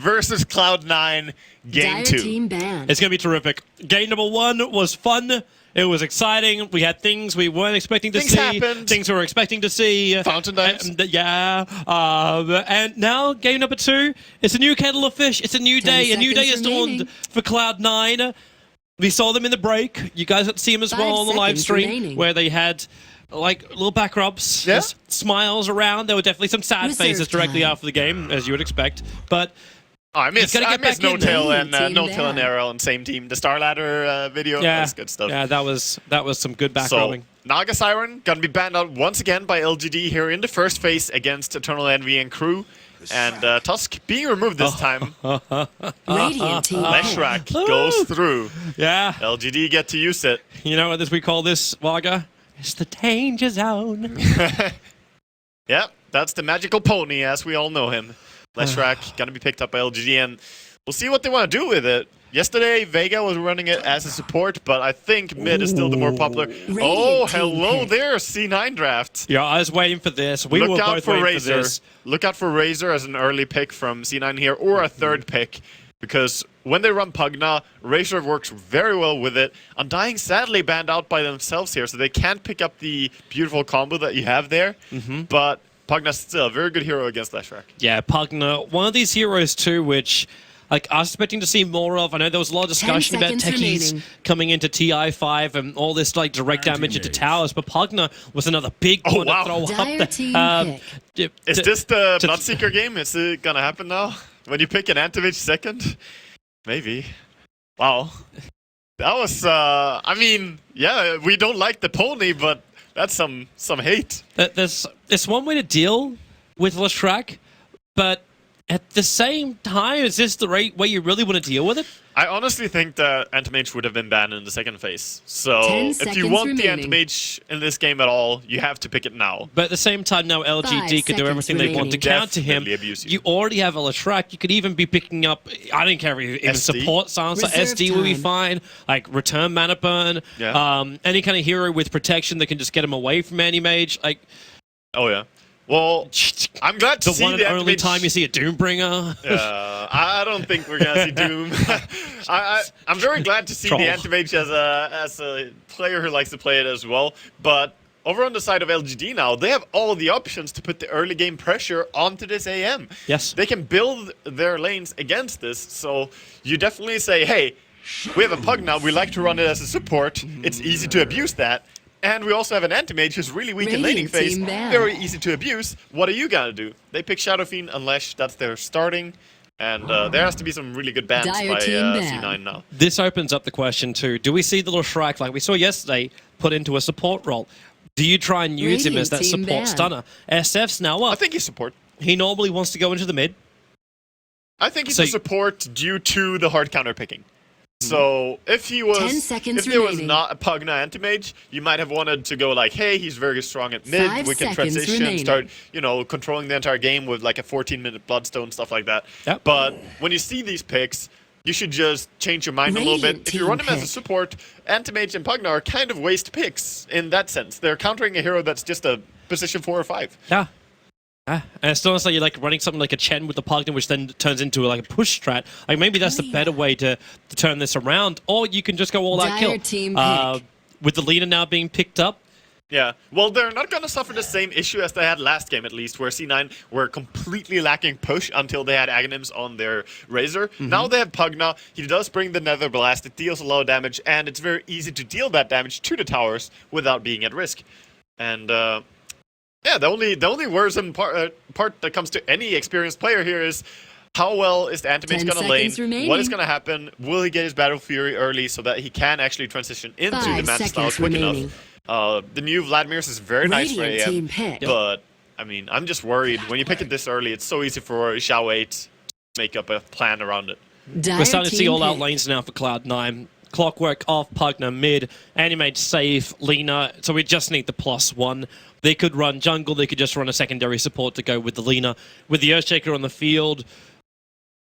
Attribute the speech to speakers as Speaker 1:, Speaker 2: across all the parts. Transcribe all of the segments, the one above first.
Speaker 1: versus Cloud9 Game 2.
Speaker 2: Team banned.
Speaker 3: It's going to be terrific. Game number 1 was fun. It was exciting. We had things we weren't expecting to see.
Speaker 1: Happened.
Speaker 3: Things we were expecting to see.
Speaker 1: Fountain dives.
Speaker 3: And now game number 2. It's a new kettle of fish. It's a new day. A new day is dawned for Cloud9. We saw them in the break. You guys got to see them as well on the live stream, where they had like little back rubs, smiles around. There were definitely some sad faces directly after the game, as you would expect. But
Speaker 1: I miss No-Tail and Arrow on same team. The Star Ladder video, that was good stuff.
Speaker 3: Yeah, that was some good back rubbing.
Speaker 1: Naga Siren gonna be banned out once again by LGD here in the first phase against Eternal Envy and crew. And Tusk being removed this time.
Speaker 2: Radiant team.
Speaker 1: Leshrac goes through.
Speaker 3: Yeah.
Speaker 1: LGD get to use it.
Speaker 3: You know what we call this, Vaga? It's the danger zone.
Speaker 1: Yep, that's the magical pony as we all know him. Leshrac gonna be picked up by LGD, and we'll see what they want to do with it. Yesterday, Vega was running it as a support, but I think mid is still the more popular. Oh, hello there, C9 draft.
Speaker 3: Yeah, I was waiting for this. We were both waiting for this.
Speaker 1: Look out for Razor as an early pick from C9 here, or a third pick, because when they run Pugna, Razor works very well with it. Undying sadly banned out by themselves here, so they can't pick up the beautiful combo that you have there, but Pugna's still a very good hero against Leshrac. Yeah,
Speaker 3: Pugna, one of these heroes too, which like I was expecting to see more of. I know there was a lot of discussion about techies coming into TI5 and all this like direct damage into towers, but Pugna was another big one to throw up there.
Speaker 1: Is this the Bloodseeker game? Is it gonna happen now? When you pick an Antivage second? Maybe. Wow. That was, I mean, yeah, we don't like the pony, but that's some hate.
Speaker 3: There's one way to deal with Leshrac, but at the same time, is this the right way you really want to deal with it?
Speaker 1: I honestly think that Antimage would have been banned in the second phase. So if you want the Antimage in this game at all, you have to pick it now.
Speaker 3: But at the same time, now LGD can do everything they want to counter him. You already have a Leshrac. You could even be picking up, I don't care if even support Silencer. SD will be fine. Like return mana burn.
Speaker 1: Yeah.
Speaker 3: Any kind of hero with protection that can just get him away from Anti-Mage. Like,
Speaker 1: oh yeah. Well, I'm glad to see
Speaker 3: the one and only time you see a Doombringer.
Speaker 1: I don't think we're gonna see Doom. I'm very glad to see the Antimage as a player who likes to play it as well. But over on the side of LGD now, they have all the options to put the early game pressure onto this AM.
Speaker 3: Yes,
Speaker 1: they can build their lanes against this. So you definitely say, hey, we have a Pug now. We like to run it as a support. It's easy to abuse that. And we also have an Antimage who's really weak in laning phase, very easy to abuse. What are you gonna do? They pick Shadow Fiend unless that's their starting, and there has to be some really good bans by C9 now.
Speaker 3: This opens up the question too. Do we see the Leshrac, like we saw yesterday, put into a support role? Do you try and use him as that support stunner? SF's now up.
Speaker 1: I think he's support.
Speaker 3: He normally wants to go into the mid.
Speaker 1: I think he's a support due to the hard counter picking. So if he was, if there was not a Pugna Antimage, you might have wanted to go like, hey, he's very strong at mid. We can transition, start, you know, controlling the entire game with like a 14-minute Bloodstone, stuff like that.
Speaker 3: Yep.
Speaker 1: But when you see these picks, you should just change your mind a little bit. If you run him as a support, Antimage and Pugna are kind of waste picks in that sense. They're countering a hero that's just a position 4 or 5.
Speaker 3: Yeah. And it's almost like you're like running something like a Chen with the Pugna, which then turns into like a push strat. Like maybe that's the better way to turn this around, or you can just go all out kill. With the leader now being picked up.
Speaker 1: Yeah, well, they're not going to suffer the same issue as they had last game, at least, where C9 were completely lacking push until they had Aghanims on their Razor. Now they have Pugna. He does bring the Nether Blast. It deals a lot of damage, and it's very easy to deal that damage to the towers without being at risk. And yeah, the only worrisome part that comes to any experienced player here is how well is the Antimage going to lane? What is going to happen? Will he get his Battle Fury early so that he can actually transition into the Mana style quick enough? The new Vladimir's is very nice for AM, but I mean, I'm just worried. When you pick it this early, it's so easy for Xiao 8 to make up a plan around it.
Speaker 3: We're starting to see all-out lanes now for Cloud9. Clockwork off, Pugna mid, Animate safe, Lina, so we just need the +1. They could run jungle, they could just run a secondary support to go with the Lina. With the Earthshaker on the field,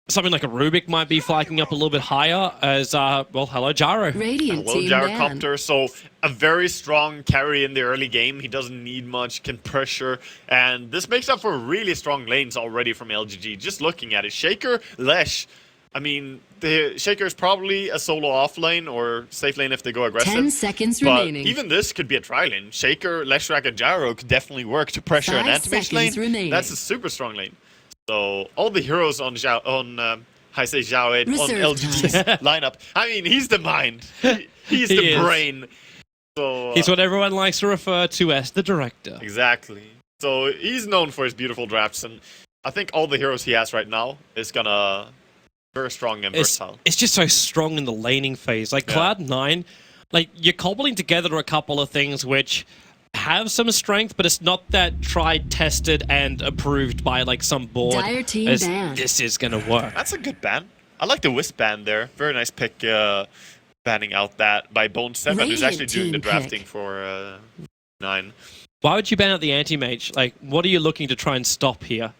Speaker 3: something like a Rubik might be flagging up a little bit higher as, well, hello, Jaro.
Speaker 2: Radiant
Speaker 1: Hello,
Speaker 2: team ban.
Speaker 1: Gyrocopter. So a very strong carry in the early game. He doesn't need much, can pressure, and this makes up for really strong lanes already from LGD. Just looking at it, Shaker, Lesh. I mean, the Shaker is probably a solo off lane or safe lane if they go aggressive.
Speaker 2: 10 seconds
Speaker 1: but
Speaker 2: remaining.
Speaker 1: even this could be a tri lane. Shaker, Leshrac, and Gyro could definitely work to pressure an
Speaker 2: 5
Speaker 1: anti-mage lane.
Speaker 2: seconds remaining.
Speaker 1: That's a super strong lane. So all the heroes on I say Zhao 8 on
Speaker 2: Reserve
Speaker 1: LGD's lineup. I mean, he's the mind. He's
Speaker 3: He
Speaker 1: the
Speaker 3: is.
Speaker 1: brain. So
Speaker 3: He's what everyone likes to refer to as the director.
Speaker 1: exactly. So he's known for his beautiful drafts, and I think all the heroes he has right now is gonna very strong and versatile.
Speaker 3: It's just so strong in the laning phase. Like
Speaker 1: Yeah.
Speaker 3: Cloud9, like you're cobbling together a couple of things which have some strength, but it's not that tried, tested, and approved by like some board.
Speaker 2: Dire team
Speaker 3: as
Speaker 2: ban.
Speaker 3: This is gonna work.
Speaker 1: That's a good ban. I like the Wisp ban there. Very nice pick, banning out that by bo2, who's actually
Speaker 2: Radiant
Speaker 1: doing the
Speaker 2: team
Speaker 1: drafting
Speaker 2: pick.
Speaker 1: for 9.
Speaker 3: Why would you ban out the anti-mage? Like, what are you looking to try and stop here?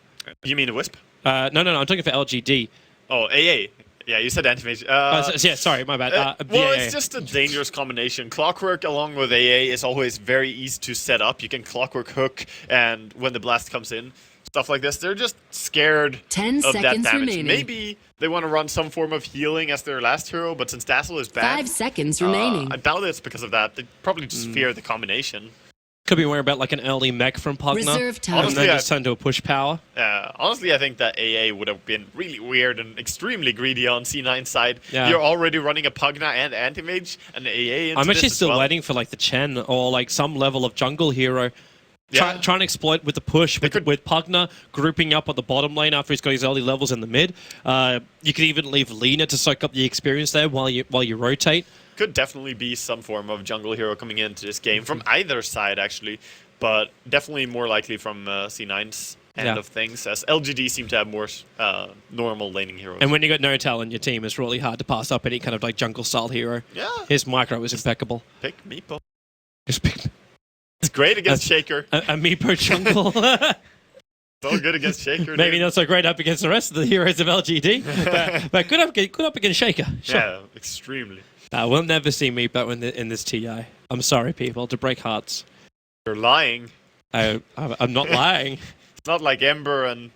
Speaker 1: You mean the Wisp?
Speaker 3: No, I'm talking for LGD.
Speaker 1: Oh, AA. Yeah, you said anti-mage.
Speaker 3: Yeah, sorry, my bad.
Speaker 1: Well,
Speaker 3: yeah,
Speaker 1: it's just a dangerous combination. Clockwork along with AA is always very easy to set up. You can Clockwork hook, and when the blast comes in, stuff like this, they're just scared
Speaker 2: 10
Speaker 1: of that
Speaker 2: seconds
Speaker 1: damage.
Speaker 2: remaining.
Speaker 1: Maybe they want to run some form of healing as their last hero, but since Dazzle is bad,
Speaker 2: 5 seconds remaining.
Speaker 1: I doubt it's because of that. They probably just fear the combination.
Speaker 3: Could be worried about like an early mech from Pugna.
Speaker 2: Reserve time.
Speaker 3: And
Speaker 1: Honestly,
Speaker 3: then just turn to a push power.
Speaker 1: Honestly, I think that AA would have been really weird and extremely greedy on C9's side.
Speaker 3: Yeah.
Speaker 1: You're already running a Pugna and Anti-Mage and AA into
Speaker 3: I'm actually
Speaker 1: this as
Speaker 3: still
Speaker 1: well.
Speaker 3: waiting for like the Chen or like some level of jungle hero.
Speaker 1: Yeah.
Speaker 3: Try and exploit with the push with,
Speaker 1: could-
Speaker 3: with Pugna grouping up on the bottom lane after he's got his early levels in the mid. You could even leave Lina to soak up the experience there while you rotate.
Speaker 1: Could definitely be some form of jungle hero coming into this game from either side, actually. But definitely more likely from C9's end
Speaker 3: Yeah.
Speaker 1: of things, as LGD seem to have more normal laning heroes.
Speaker 3: And when you got Notal in your team, it's really hard to pass up any kind of like jungle style hero.
Speaker 1: Yeah,
Speaker 3: His micro is impeccable.
Speaker 1: pick Meepo.
Speaker 3: Just pick
Speaker 1: It's great against Shaker.
Speaker 3: a Meepo jungle.
Speaker 1: So good against Shaker.
Speaker 3: Maybe
Speaker 1: dude.
Speaker 3: not so great up against the rest of the heroes of LGD, but good up against Shaker. Sure.
Speaker 1: Yeah, extremely.
Speaker 3: We'll never see Meepo in this TI. I'm sorry, people, to break hearts.
Speaker 1: You're lying.
Speaker 3: I'm not lying.
Speaker 1: It's not like Ember and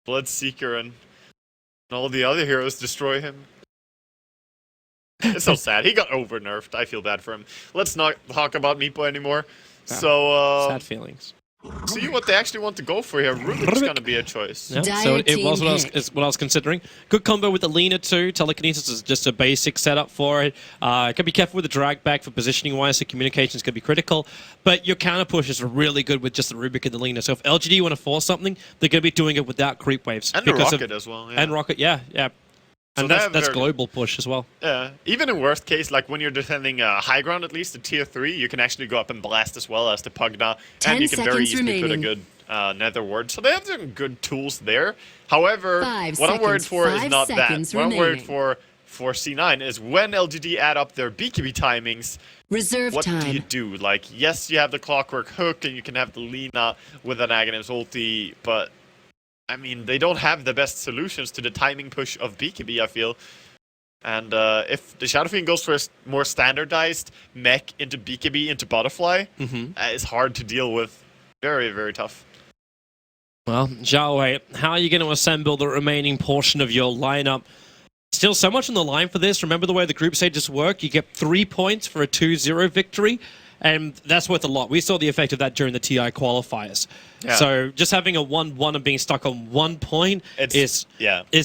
Speaker 1: Bloodseeker and all the other heroes destroy him. It's so sad. He got over nerfed. I feel bad for him. Let's not talk about Meepo anymore. So,
Speaker 3: Sad feelings.
Speaker 1: see what they actually want to go for here. Rubik's gonna be a choice.
Speaker 3: Yeah,
Speaker 2: Dire
Speaker 3: so it
Speaker 2: team
Speaker 3: was
Speaker 2: pick.
Speaker 3: what I was considering. Good combo with the Lina too. Telekinesis is just a basic setup for it. Can be careful with the drag back for positioning wise, so communication is going to be critical. But your counter pushes are really good with just the Rubik and the Lina. So if LGD want to force something, they're going to be doing it without creep waves.
Speaker 1: And the
Speaker 3: because
Speaker 1: Rocket as well. Yeah.
Speaker 3: And Rocket, yeah.
Speaker 1: So
Speaker 3: And
Speaker 1: they
Speaker 3: that's
Speaker 1: have their-
Speaker 3: global push as well.
Speaker 1: Even in worst case, like when you're defending high ground, at least the tier 3, you can actually go up and blast as well as the Pugna,
Speaker 2: 10
Speaker 1: and you can very
Speaker 2: seconds
Speaker 1: easily put a
Speaker 2: remaining.
Speaker 1: good Nether ward. So they have some good tools there. However,
Speaker 2: 5
Speaker 1: what I'm worried
Speaker 2: seconds,
Speaker 1: for is
Speaker 2: 5
Speaker 1: not that.
Speaker 2: seconds
Speaker 1: What I'm worried
Speaker 2: remaining.
Speaker 1: for C9 is when LGD add up their BKB timings.
Speaker 2: Reserve
Speaker 1: What do you
Speaker 2: time.
Speaker 1: do? Like, yes, you have the Clockwork Hook and you can have the Lina with an Aghanim's ulti, but I mean, they don't have the best solutions to the timing push of BKB, I feel. And if the Shadow Fiend goes for a more standardized mech into BKB into Butterfly, it's hard to deal with. Very, very tough.
Speaker 3: Well, Zhao, how are you going to assemble the remaining portion of your lineup? Still so much on the line for this. Remember the way the group stages work? You get 3 points for a 2-0 victory, and that's worth a lot. We saw the effect of that during the TI qualifiers.
Speaker 1: Yeah.
Speaker 3: So just having a 1-1 and being stuck on 1 point is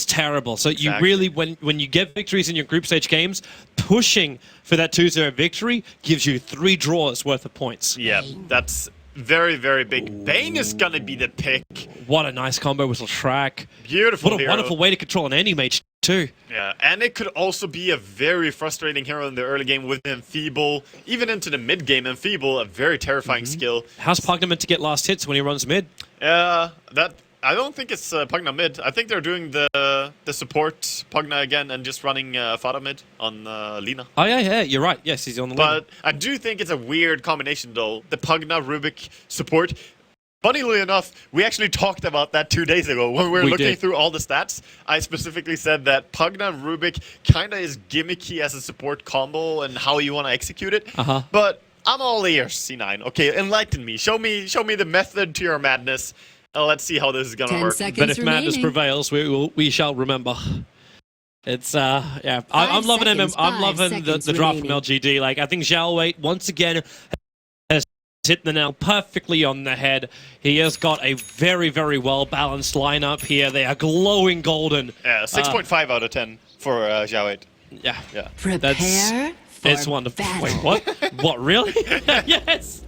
Speaker 3: terrible. So you
Speaker 1: Exactly.
Speaker 3: really, when you get victories in your group stage games, pushing for that 2-0 victory gives you 3 draws worth of points.
Speaker 1: Yeah, that's very, very big. Bane is going to be the pick.
Speaker 3: What a nice combo with Leshrac.
Speaker 1: Beautiful
Speaker 3: What a
Speaker 1: hero.
Speaker 3: wonderful way to control an anti-mage too.
Speaker 1: Yeah, and it could also be a very frustrating hero in the early game with Enfeeble. Even into the mid game, Enfeeble, a very terrifying skill.
Speaker 3: How's Pugna meant to get last hits when he runs mid?
Speaker 1: That I don't think it's Pugna mid. I think they're doing the support Pugna again and just running Fada mid on Lina.
Speaker 3: Oh, yeah, you're right. Yes, he's on the lane.
Speaker 1: But I do think it's a weird combination though. The Pugna Rubik support. Funnily enough, we actually talked about that 2 days ago when we were looking through all the stats. I specifically said that Pugna and Rubik kind of is gimmicky as a support combo and how you want to execute it. But I'm all ears, C9. Okay, enlighten me. Show me the method to your madness. Let's see how this is gonna work.
Speaker 3: But if madness prevails, we shall remember. It's yeah. I'm loving him. I'm loving the draft from LGD. Like, I think Zhao Wei once again has hit the nail perfectly on the head. He has got a very, very well balanced lineup here. They are glowing golden.
Speaker 1: Yeah, 6.5 out of 10 for Zhao Wei.
Speaker 3: Yeah.
Speaker 2: Prepare
Speaker 3: it's wonderful.
Speaker 2: battle.
Speaker 3: Wait, what? What, really? Yes.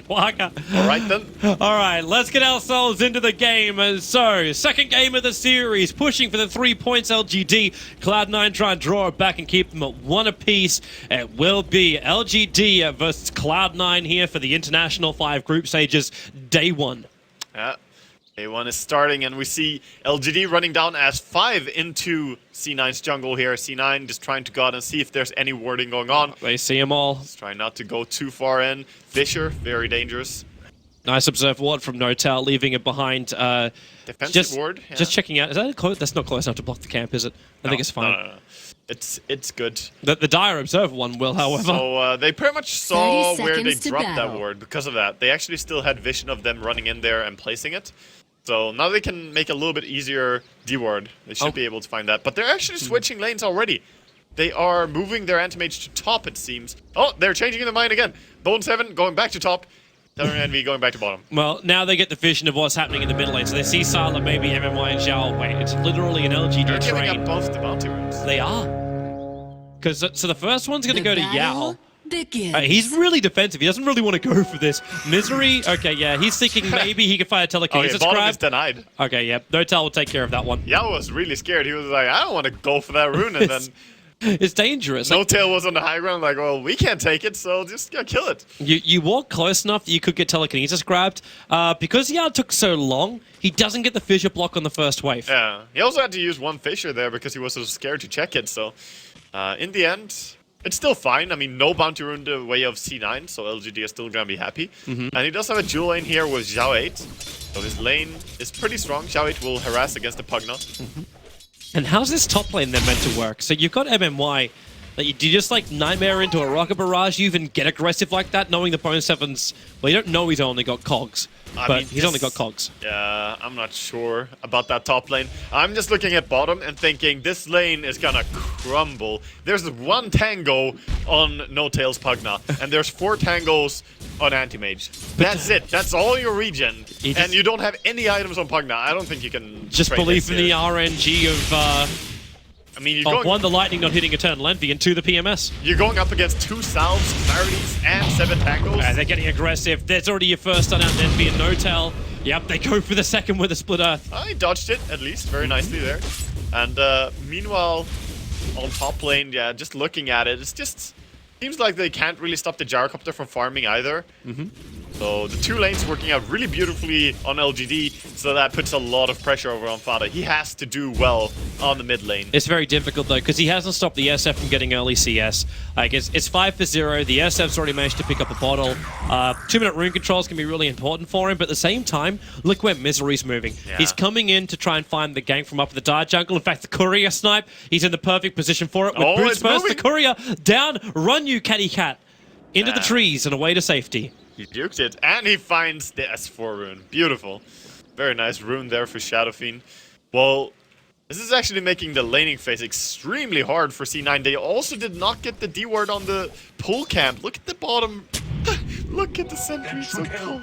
Speaker 3: Waka.
Speaker 1: All right then.
Speaker 3: All right, let's get ourselves into the game. So, second game of the series, pushing for the 3 points. LGD, Cloud9 try and draw it back and keep them at 1 apiece. It will be LGD versus Cloud9 here for the International 5 group stages, day 1.
Speaker 1: Yeah. Day 1 is starting, and we see LGD running down as 5 into C9's jungle here. C9 just trying to go out and see if there's any warding going on.
Speaker 3: They see them all.
Speaker 1: Just trying not to go too far in. Fisher, very dangerous.
Speaker 3: Nice observed ward from Notel, leaving it behind.
Speaker 1: Defensive ward? Yeah.
Speaker 3: Just checking out. Is that close? That's not close enough to block the camp, is it? I think it's fine.
Speaker 1: No. It's good.
Speaker 3: The dire observer one will, however.
Speaker 1: So they pretty much saw where they dropped
Speaker 2: battle.
Speaker 1: that ward because of that. They actually still had vision of them running in there and placing it. So now they can make a little bit easier D-ward. They should be able to find that. But they're actually switching lanes already. They are moving their anti-mage to top, it seems. Oh, they're changing their mind again. Bo2 going back to top. Terran Envy going back to bottom.
Speaker 3: Well, now they get the vision of what's happening in the middle lane. So they see Sala, maybe MMY and Zhao. Wait, it's literally an LGD
Speaker 1: They're giving
Speaker 3: train.
Speaker 1: up both the bounty runes.
Speaker 3: They are. Because so the first one's going to go to Yao.
Speaker 2: Begins.
Speaker 3: He's really defensive. He doesn't really want to go for this. Misery, okay, yeah, he's thinking maybe he can fire telekinesis
Speaker 1: Okay, bottom
Speaker 3: grab.
Speaker 1: is denied.
Speaker 3: Okay, yeah, Notel will take care of that one.
Speaker 1: Yao was really scared. He was like, I don't want to go for that rune. And then
Speaker 3: It's dangerous.
Speaker 1: No Tail was on the high ground, like, well, we can't take it, so just kill it.
Speaker 3: You walk close enough that you could get telekinesis grabbed. Because Yao took so long, he doesn't get the fissure block on the first wave.
Speaker 1: Yeah, he also had to use one fissure there because he was so scared to check it, so in the end, it's still fine. I mean, no bounty rune the way of C9, so LGD is still gonna be happy. And he does have a dual lane here with Zhao 8, so his lane is pretty strong. Zhao 8 will harass against the Pugna.
Speaker 3: And how's this top lane then meant to work? So you've got MMY, that you just like Nightmare into a Rocket Barrage, you even get aggressive like that, knowing the bo2's, well, you don't know he's only got cogs, but he's only got cogs.
Speaker 1: Yeah, I'm not sure about that top lane. I'm just looking at bottom and thinking this lane is gonna crumble. There's one tango on No Tail's Pugna, and there's 4 tangos on Anti-Mage. That's it. That's all your regen. And you don't have any items on Pugna. I don't think you can
Speaker 3: just
Speaker 1: trade
Speaker 3: believe
Speaker 1: this
Speaker 3: in the
Speaker 1: here.
Speaker 3: RNG of
Speaker 1: I mean, you're going,
Speaker 3: 1, the lightning not hitting Eternal Envy, and 2, the PMS.
Speaker 1: You're going up against 2 salves, clarities, and 7 tangos.
Speaker 3: They're getting aggressive. There's already your first stun out, Envy and Notel. Yep, they go for the second with a Split Earth.
Speaker 1: I dodged it, at least, very nicely there. And meanwhile, on top lane, yeah, just looking at it, it's just seems like they can't really stop the Gyrocopter from farming either. So the 2 lanes working out really beautifully on LGD, so that puts a lot of pressure over on Fada. He has to do well on the mid lane.
Speaker 3: It's very difficult though, because he hasn't stopped the SF from getting early CS. Like it's 5 for 0. The SF's already managed to pick up a bottle. 2-minute rune controls can be really important for him, but at the same time, look where Misery's moving.
Speaker 1: Yeah.
Speaker 3: He's coming in to try and find the gank from up the dire jungle. In fact, the courier snipe, he's in the perfect position for it. With boots first,
Speaker 1: moving.
Speaker 3: the courier down, run you catty cat. Into the trees and away to safety.
Speaker 1: He duked it, and he finds the S4 rune. Beautiful. Very nice rune there for Shadow Fiend. Well, this is actually making the laning phase extremely hard for C9. They also did not get the D-ward on the pull camp. Look at the bottom. Look at the sentry. So cool.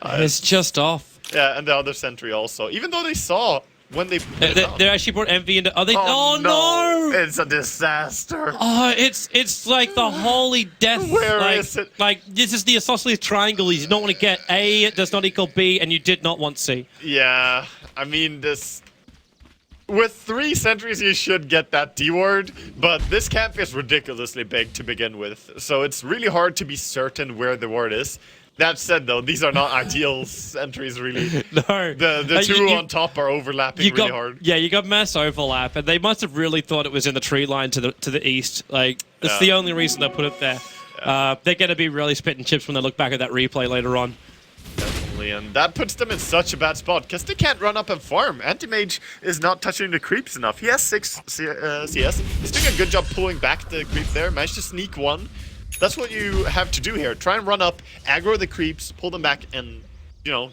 Speaker 3: It's just off.
Speaker 1: Yeah, and the other sentry also. Even though they saw when they
Speaker 3: they actually brought Envy into... Are they,
Speaker 1: oh
Speaker 3: no!
Speaker 1: It's a disaster.
Speaker 3: Oh, it's like the holy death.
Speaker 1: Where is it?
Speaker 3: Like, this is the isosceles triangle. You don't want to get A, it does not equal B, and you did not want C.
Speaker 1: Yeah, I mean, this... With 3 sentries, you should get that D-ward, but this camp is ridiculously big to begin with, so it's really hard to be certain where the ward is. That said, though, these are not ideal sentries, really.
Speaker 3: No.
Speaker 1: The 2 on top are overlapping really hard.
Speaker 3: Yeah, you got mass overlap, and they must have really thought it was in the tree line to the east. Like, that's the only reason they put it there. They're going to be really spitting chips when they look back at that replay later on.
Speaker 1: unfortunately, and that puts them in such a bad spot because they can't run up and farm. Anti-Mage is not touching the creeps enough. He has 6 CS. He's doing a good job pulling back the creep there. Managed to sneak one. That's what you have to do here. Try and run up, aggro the creeps, pull them back, and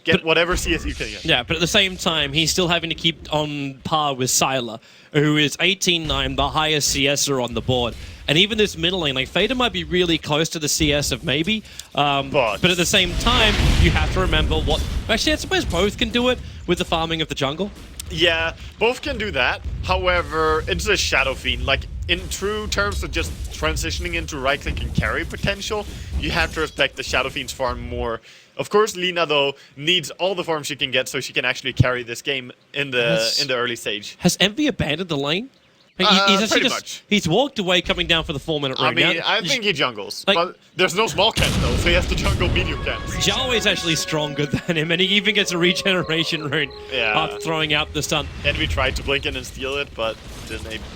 Speaker 1: get whatever CS you can get.
Speaker 3: Yeah, but at the same time, he's still having to keep on par with Sylar, who is 18-9, the highest CSer on the board. And even this middle lane, like, Fader might be really close to the CS of maybe, but at the same time, you have to remember what... Actually, I suppose both can do it with the farming of the jungle.
Speaker 1: Yeah, both can do that. However, it's a Shadow Fiend. Like, in true terms of just transitioning into right-click and carry potential, you have to respect the Shadow Fiend's farm more. Of course, Lina, though, needs all the farm she can get so she can actually carry this game in the early stage.
Speaker 3: Has Envy abandoned the lane?
Speaker 1: Pretty much.
Speaker 3: He's walked away coming down for the 4-minute ring.
Speaker 1: I mean, I think he jungles, but there's no small camp, though, so he has to jungle medium camps.
Speaker 3: Zhao is actually stronger than him, and he even gets a regeneration rune after throwing out the stun.
Speaker 1: Envy tried to blink in and steal it, but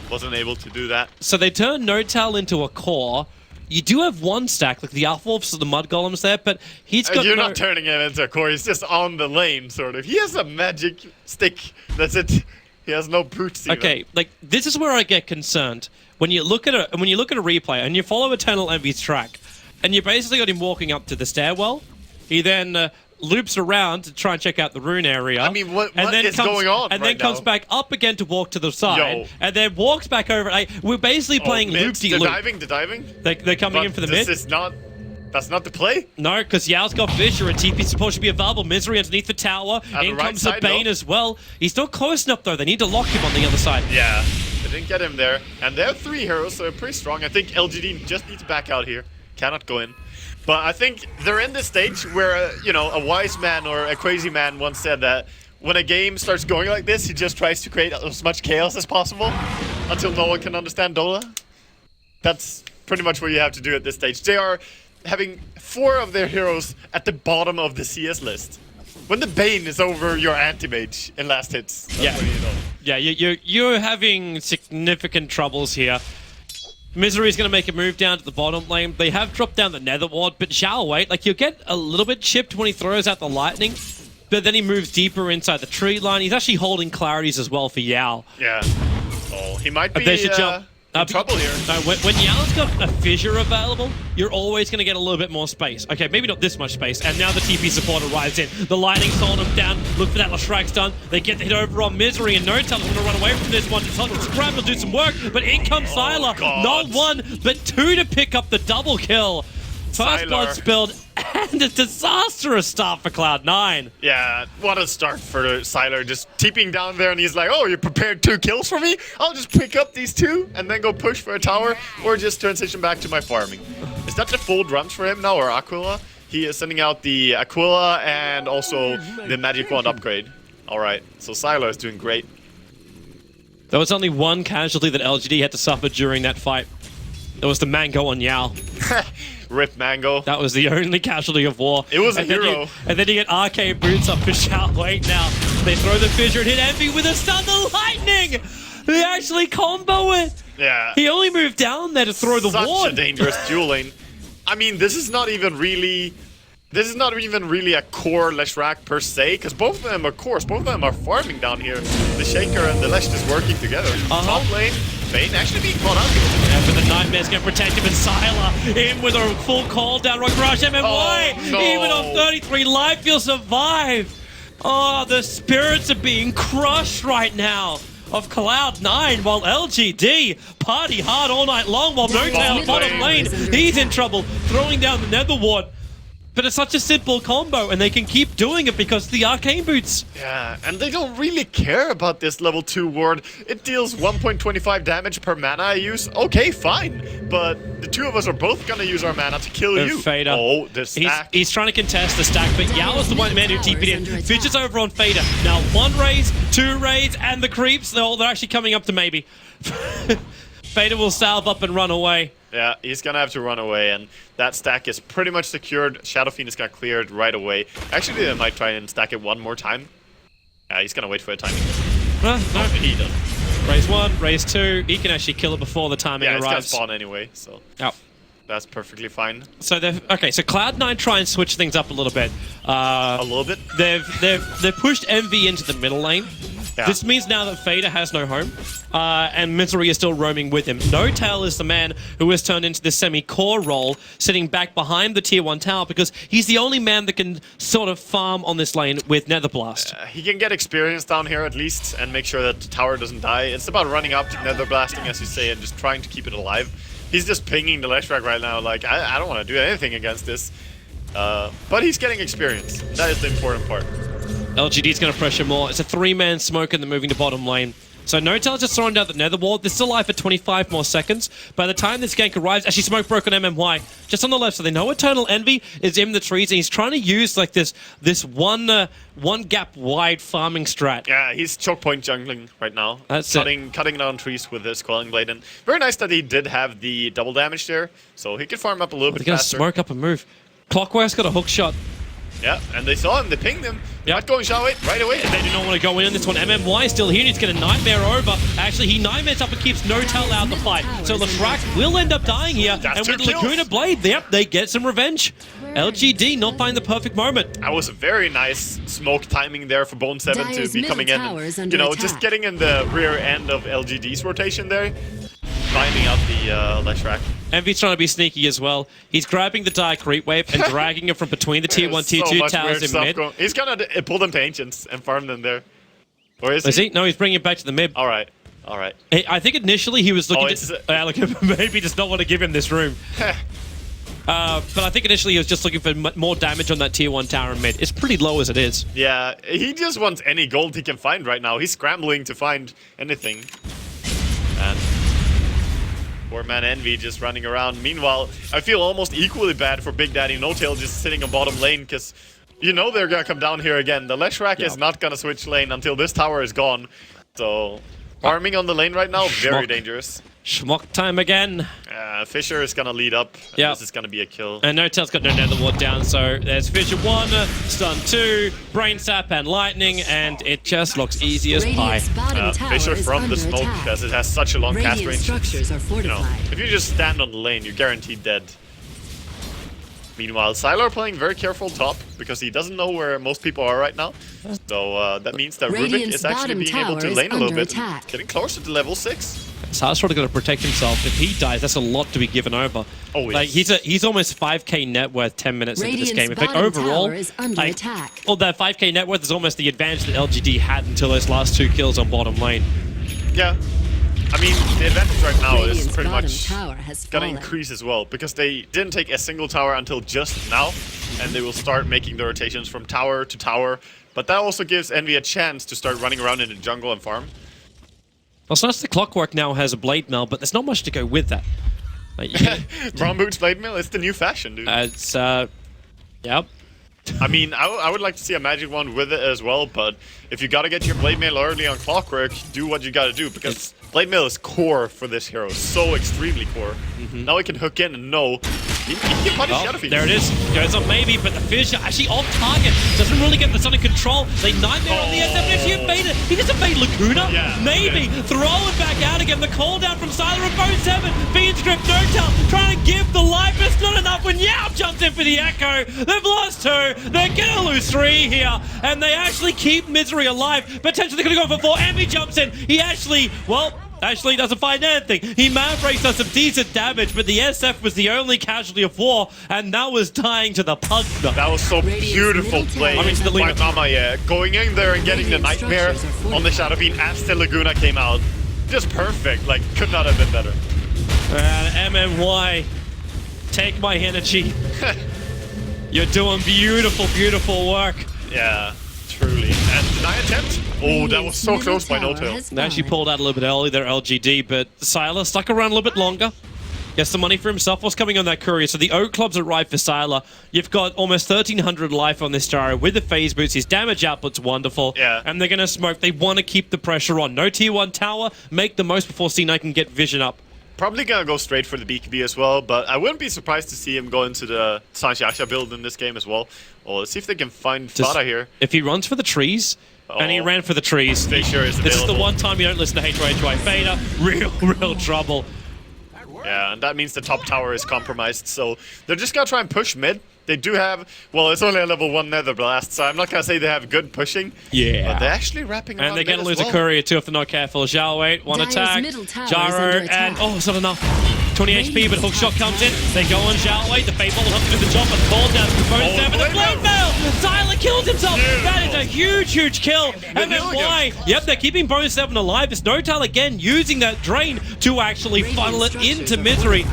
Speaker 1: wasn't able to do that.
Speaker 3: So they turn No-Tal into a core. You do have one stack, like the Alpha-Wolves or the Mud Golems there, but he's got
Speaker 1: You're not turning him into a core, he's just on the lane, sort of. He has a magic stick, that's it. He has no boots even.
Speaker 3: Okay, like, this is where I get concerned. When you look at a replay and you follow Eternal Envy's track, and you basically got him walking up to the stairwell, he then loops around to try and check out the rune area.
Speaker 1: I mean, what is going on
Speaker 3: And then comes back up again to walk to the side, and then walks back over. We're basically playing loop-de-loop.
Speaker 1: They're diving.
Speaker 3: They're coming in for the mid.
Speaker 1: That's not the play?
Speaker 3: No, because Yao's got Fissure and TP support should be available. Misery underneath the tower. In comes the Bane as well. He's not close enough, though. They need to lock him on the other side.
Speaker 1: Yeah, they didn't get him there. And they have 3 heroes, so they're pretty strong. I think LGD just needs to back out here. Cannot go in. But I think they're in this stage where, a wise man or a crazy man once said that when a game starts going like this, he just tries to create as much chaos as possible until no one can understand Dola. That's pretty much what you have to do at this stage. They are having 4 of their heroes at the bottom of the CS list. When the Bane is over your anti-mage in last hits, that's when you know.
Speaker 3: Yeah, you're having significant troubles here. Misery's going to make a move down to the bottom lane. They have dropped down the Nether Ward, but Zhao wait. Like, you'll get a little bit chipped when he throws out the lightning, but then he moves deeper inside the tree line. He's actually holding clarities as well for Yao.
Speaker 1: Yeah. Oh, he might be in trouble here.
Speaker 3: When Yao's got a Fissure available, you're always going to get a little bit more space. Okay, maybe not this much space. And now the TP support arrives in. The lightning's holding him down. Look for that Lashrak's done. They get the hit over on Misery, and No-Tal's going to run away from this one. Scram will do some work, but in comes Sylar. Not 1, but 2 to pick up the double kill. First blood spilled, and a disastrous start for Cloud9.
Speaker 1: Yeah, what a start for Sylar. Just TPing down there, and he's like, oh, you prepared 2 kills for me? I'll just pick up these 2, and then go push for a tower, or just transition back to my farming. Is that the full drums for him now, or Aquila? He is sending out the Aquila, and also the Magic Wand upgrade. Alright, so Sylar is doing great.
Speaker 3: There was only one casualty that LGD had to suffer during that fight. It was the Mango on Yao.
Speaker 1: Rip Mango.
Speaker 3: That was the only casualty of war.
Speaker 1: It was a hero.
Speaker 3: And then you get arcane boots up for Zhao Wait now. They throw the Fissure and hit Envy with a stun. The lightning! They actually combo it.
Speaker 1: Yeah.
Speaker 3: He only moved down there to throw the ward.
Speaker 1: Such a dangerous duel lane. I mean, this is not even really a core Leshrac per se, because both of them are cores. Both of them are farming down here. The Shaker and the Lesh just working together. Top lane, Bane actually being caught out here.
Speaker 3: Yeah, but the Nightmare's going to protect him, and Sylar in with a full call down. Rock Rush MMY!
Speaker 1: No.
Speaker 3: Even on 33 life, you'll survive! Oh, the spirits are being crushed right now of Cloud9, while LGD party hard all night long, while No-Tal bottom lane, he's in trouble, throwing down the Nether Ward. But it's such a simple combo, and they can keep doing it because of the arcane boots.
Speaker 1: Yeah, and they don't really care about this level 2 ward. It deals 1.25 damage per mana I use. Okay, fine. But the 2 of us are both gonna use our mana to kill you.
Speaker 3: Fader.
Speaker 1: Oh, the stack.
Speaker 3: He's trying to contest the stack, but Yao is the one man who TP'd in. Fidget's over on Fader. Now 1 raise, 2 raise, and the creeps, they're actually coming up to maybe. Fader will salve up and run away.
Speaker 1: Yeah, he's gonna have to run away, and that stack is pretty much secured. Shadow Fiend is gonna clear it right away. Actually, they might try and stack it one more time. Yeah, he's gonna wait for a timing.
Speaker 3: No,
Speaker 1: he doesn't.
Speaker 3: Raise 1, raise 2. He can actually kill it before the timing arrives.
Speaker 1: Yeah, it's gonna spawn anyway, so.
Speaker 3: Oh.
Speaker 1: That's perfectly fine.
Speaker 3: So so Cloud9 try and switch things up a little bit.
Speaker 1: A little bit.
Speaker 3: They've pushed Envy into the middle lane.
Speaker 1: Yeah.
Speaker 3: This means now that Fader has no home, and Misery is still roaming with him. No-Tail is the man who has turned into this semi-core role, sitting back behind the Tier 1 tower, because he's the only man that can sort of farm on this lane with Netherblast.
Speaker 1: He can get experience down here at least, and make sure that the tower doesn't die. It's about running up to Netherblasting, as you say, and just trying to keep it alive. He's just pinging the Leshrac right now, like, I don't want to do anything against this. But he's getting experience. That is the important part.
Speaker 3: LGD's going to pressure more. It's a 3-man smoke and they're moving to bottom lane. So No-Tail's just throwing down the nether wall. They're still alive for 25 more seconds. By the time this gank arrives, actually smoke broke on MMY. Just on the left, so they know Eternal Envy is in the trees, and he's trying to use like this one gap wide farming strat.
Speaker 1: Yeah, he's choke point jungling right now.
Speaker 3: That's
Speaker 1: cutting down trees with his Quelling Blade. And very nice that he did have the double damage there, so he could farm up a little bit
Speaker 3: They're going to
Speaker 1: faster.
Speaker 3: smoke up and move. Clockwork's got a hook shot.
Speaker 1: Yeah, and they saw him, they pinged him.
Speaker 3: Yep.
Speaker 1: Not going shot right away.
Speaker 3: They do not want to go in on this one. MMY still here. He's going to Nightmare over. Actually, he Nightmares up and keeps No-Tail out the fight. So Leshrac will end up dying here.
Speaker 1: That's
Speaker 3: and with
Speaker 1: 2 kills.
Speaker 3: Laguna Blade, yep, they get some revenge. LGD not finding the perfect moment.
Speaker 1: That was a very nice smoke timing there for Bone7 to
Speaker 2: Dire's
Speaker 1: be coming in.
Speaker 2: middle tower is
Speaker 1: And,
Speaker 2: under
Speaker 1: you know, just
Speaker 2: attack.
Speaker 1: getting in the rear end of LGD's rotation there. Finding out the Leshrac.
Speaker 3: Envy's trying to be sneaky as well. He's grabbing the Dire Creep Wave and dragging it from between the Tier 1, Tier 2 towers in mid.
Speaker 1: He's gonna pull them to Ancients and farm them there. Or is
Speaker 3: Is
Speaker 1: he?
Speaker 3: he? No, he's bringing it back to the mid.
Speaker 1: Alright, alright.
Speaker 3: I think initially he was looking
Speaker 1: it's-
Speaker 3: to... look, maybe does not want to give him this room. But I think initially he was just looking for more damage on that Tier 1 tower in mid. It's pretty low as it is.
Speaker 1: Yeah, he just wants any gold he can find right now. He's scrambling to find anything. And poor man Envy just running around. Meanwhile, I feel almost equally bad for Big Daddy No-Tail just sitting on bottom lane, because you know they're gonna come down here again. The Leshrac is not gonna switch lane until this tower is gone. So farming on the lane right now, very
Speaker 3: Schmuck.
Speaker 1: dangerous.
Speaker 3: Schmuck time again.
Speaker 1: Fisher is gonna lead up. And
Speaker 3: Yeah.
Speaker 1: This is gonna be a kill.
Speaker 3: And No-Tail's got no nether ward down, so there's Fisher 1, Stun 2, Brain Sap and Lightning, and it just looks easy as pie.
Speaker 2: Radiant's bottom tower
Speaker 1: Fisher
Speaker 2: is
Speaker 1: from
Speaker 2: under
Speaker 1: the smoke,
Speaker 2: attack.
Speaker 1: because it has such a long cast
Speaker 2: Radiant
Speaker 1: range.
Speaker 2: structures are
Speaker 1: You know,
Speaker 2: fortified.
Speaker 1: if you just stand on the lane, you're guaranteed dead. Meanwhile, Sylar playing very careful top, because he doesn't know where most people are right now. So that means that Rubik
Speaker 2: Radiant's
Speaker 1: is actually
Speaker 2: bottom
Speaker 1: being able to
Speaker 2: tower is
Speaker 1: lane a little
Speaker 2: under
Speaker 1: bit,
Speaker 2: attack.
Speaker 1: and getting closer to level 6.
Speaker 3: Sylar's sort of got to protect himself. If he dies, that's a lot to be given over.
Speaker 1: Oh,
Speaker 3: Like
Speaker 1: yes.
Speaker 3: he's almost 5k net worth 10 minutes into this game.
Speaker 2: Radiant's
Speaker 3: In fact,
Speaker 2: bottom
Speaker 3: overall,
Speaker 2: tower is under attack.
Speaker 3: well, that 5k net worth is almost the advantage that LGD had until those last 2 kills on bottom lane.
Speaker 1: Yeah. I mean, the advantage right now is
Speaker 2: Radiant's
Speaker 1: pretty
Speaker 2: bottom
Speaker 1: much
Speaker 2: tower has
Speaker 1: gonna
Speaker 2: fallen.
Speaker 1: increase as well, because they didn't take a single tower until just now, and they will start making the rotations from tower to tower. But that also gives Envy a chance to start running around in the jungle and farm.
Speaker 3: Well, so that's the Clockwork now has a Blade Mail, but there's not much to go with that. Like,
Speaker 1: Brown Boots Blade Mail, it's the new fashion, dude.
Speaker 3: it's, yep.
Speaker 1: I mean, I would like to see a magic wand with it as well, but if you gotta get your Blade Mail early on Clockwork, do what you gotta do, because Blade Mail is core for this hero, so extremely core. Now he can hook in and know he can punish
Speaker 3: Oh,
Speaker 1: Shadow Fiend.
Speaker 3: there it is. Goes on maybe, but the Fisher actually off target. Doesn't really get the Sonic control. They Nightmare on the SF, but if he invaded, he just invade Laguna?
Speaker 1: Yeah,
Speaker 3: Maybe.
Speaker 1: yeah.
Speaker 3: Throw it back out again. The call down from Sylar and Bo2. Being stripped, No-Tail trying to give the life. It's not enough when Yao jumps in for the Echo. They've lost 2. They're going to lose 3 here. And they actually keep Misery alive. Potentially could have gone for 4. Envy jumps in. He actually, well, actually doesn't find anything. He man-breaks us some decent damage, but the SF was the only casualty of 4, and that was tying to the Pugna.
Speaker 1: That was so
Speaker 2: Radiant's
Speaker 1: beautiful
Speaker 2: middle
Speaker 1: play
Speaker 2: tower is
Speaker 3: under
Speaker 1: by
Speaker 3: attack.
Speaker 1: Mama, yeah. Going in there and getting the
Speaker 2: Radiant
Speaker 1: Nightmare
Speaker 2: structures are
Speaker 1: on the Shadow Fiend as the Laguna came out. Just perfect, like, could not have been better.
Speaker 3: And MMY, take my energy. You're doing beautiful, beautiful work.
Speaker 1: Yeah, truly. And deny attempt? Oh, that was so
Speaker 2: Radiant's
Speaker 1: close by
Speaker 2: middle tower
Speaker 1: No-Tail.
Speaker 2: has
Speaker 3: They actually
Speaker 2: fallen.
Speaker 3: pulled out a little bit early there, LGD, but Sylar stuck around a little bit longer. Gets the money for himself. What's coming on that courier? So the O clubs arrive for Sylar. You've got almost 1,300 life on this gyro with the phase boots. His damage output's wonderful.
Speaker 1: Yeah.
Speaker 3: And they're going to smoke. They want to keep the pressure on. No Tier 1 tower. Make the most before C9 can get vision up.
Speaker 1: Probably gonna go straight for the BKB as well, but I wouldn't be surprised to see him go into the Sanshasha build in this game as well. Oh, let's see if they can find Fada here.
Speaker 3: If he runs for the trees, and he
Speaker 1: Oh.
Speaker 3: ran for the trees,
Speaker 1: Fisher is
Speaker 3: this is the
Speaker 1: available.
Speaker 3: one time you don't listen to H2H2 Beta. Real trouble.
Speaker 1: Yeah, and that means the top tower is compromised, so they're just gonna try and push mid. They do have, well, it's only a level 1 Nether Blast, so I'm not gonna say they have good pushing.
Speaker 3: Yeah.
Speaker 1: But they're actually wrapping around
Speaker 3: And they're gonna
Speaker 1: mid
Speaker 3: lose
Speaker 1: as
Speaker 3: a
Speaker 1: well.
Speaker 3: courier too if they're not careful. Zhao, wait, one
Speaker 2: Dire's
Speaker 3: attack.
Speaker 2: middle tower is
Speaker 3: Gyro,
Speaker 2: under
Speaker 3: and
Speaker 2: attack.
Speaker 3: oh, it's not enough. 20 HP, but hookshot comes in. They go on Zhao, wait, the Fate Ball will have to do the job, but fall down to the
Speaker 1: Oh,
Speaker 3: bo2. The
Speaker 1: Blade
Speaker 3: Blade Mail! Tyler kills himself!
Speaker 1: Beautiful.
Speaker 3: That is a huge, huge kill. And then why? Yep, they're keeping bo2 alive. It's Notal again using that drain to actually funnel it into Misery.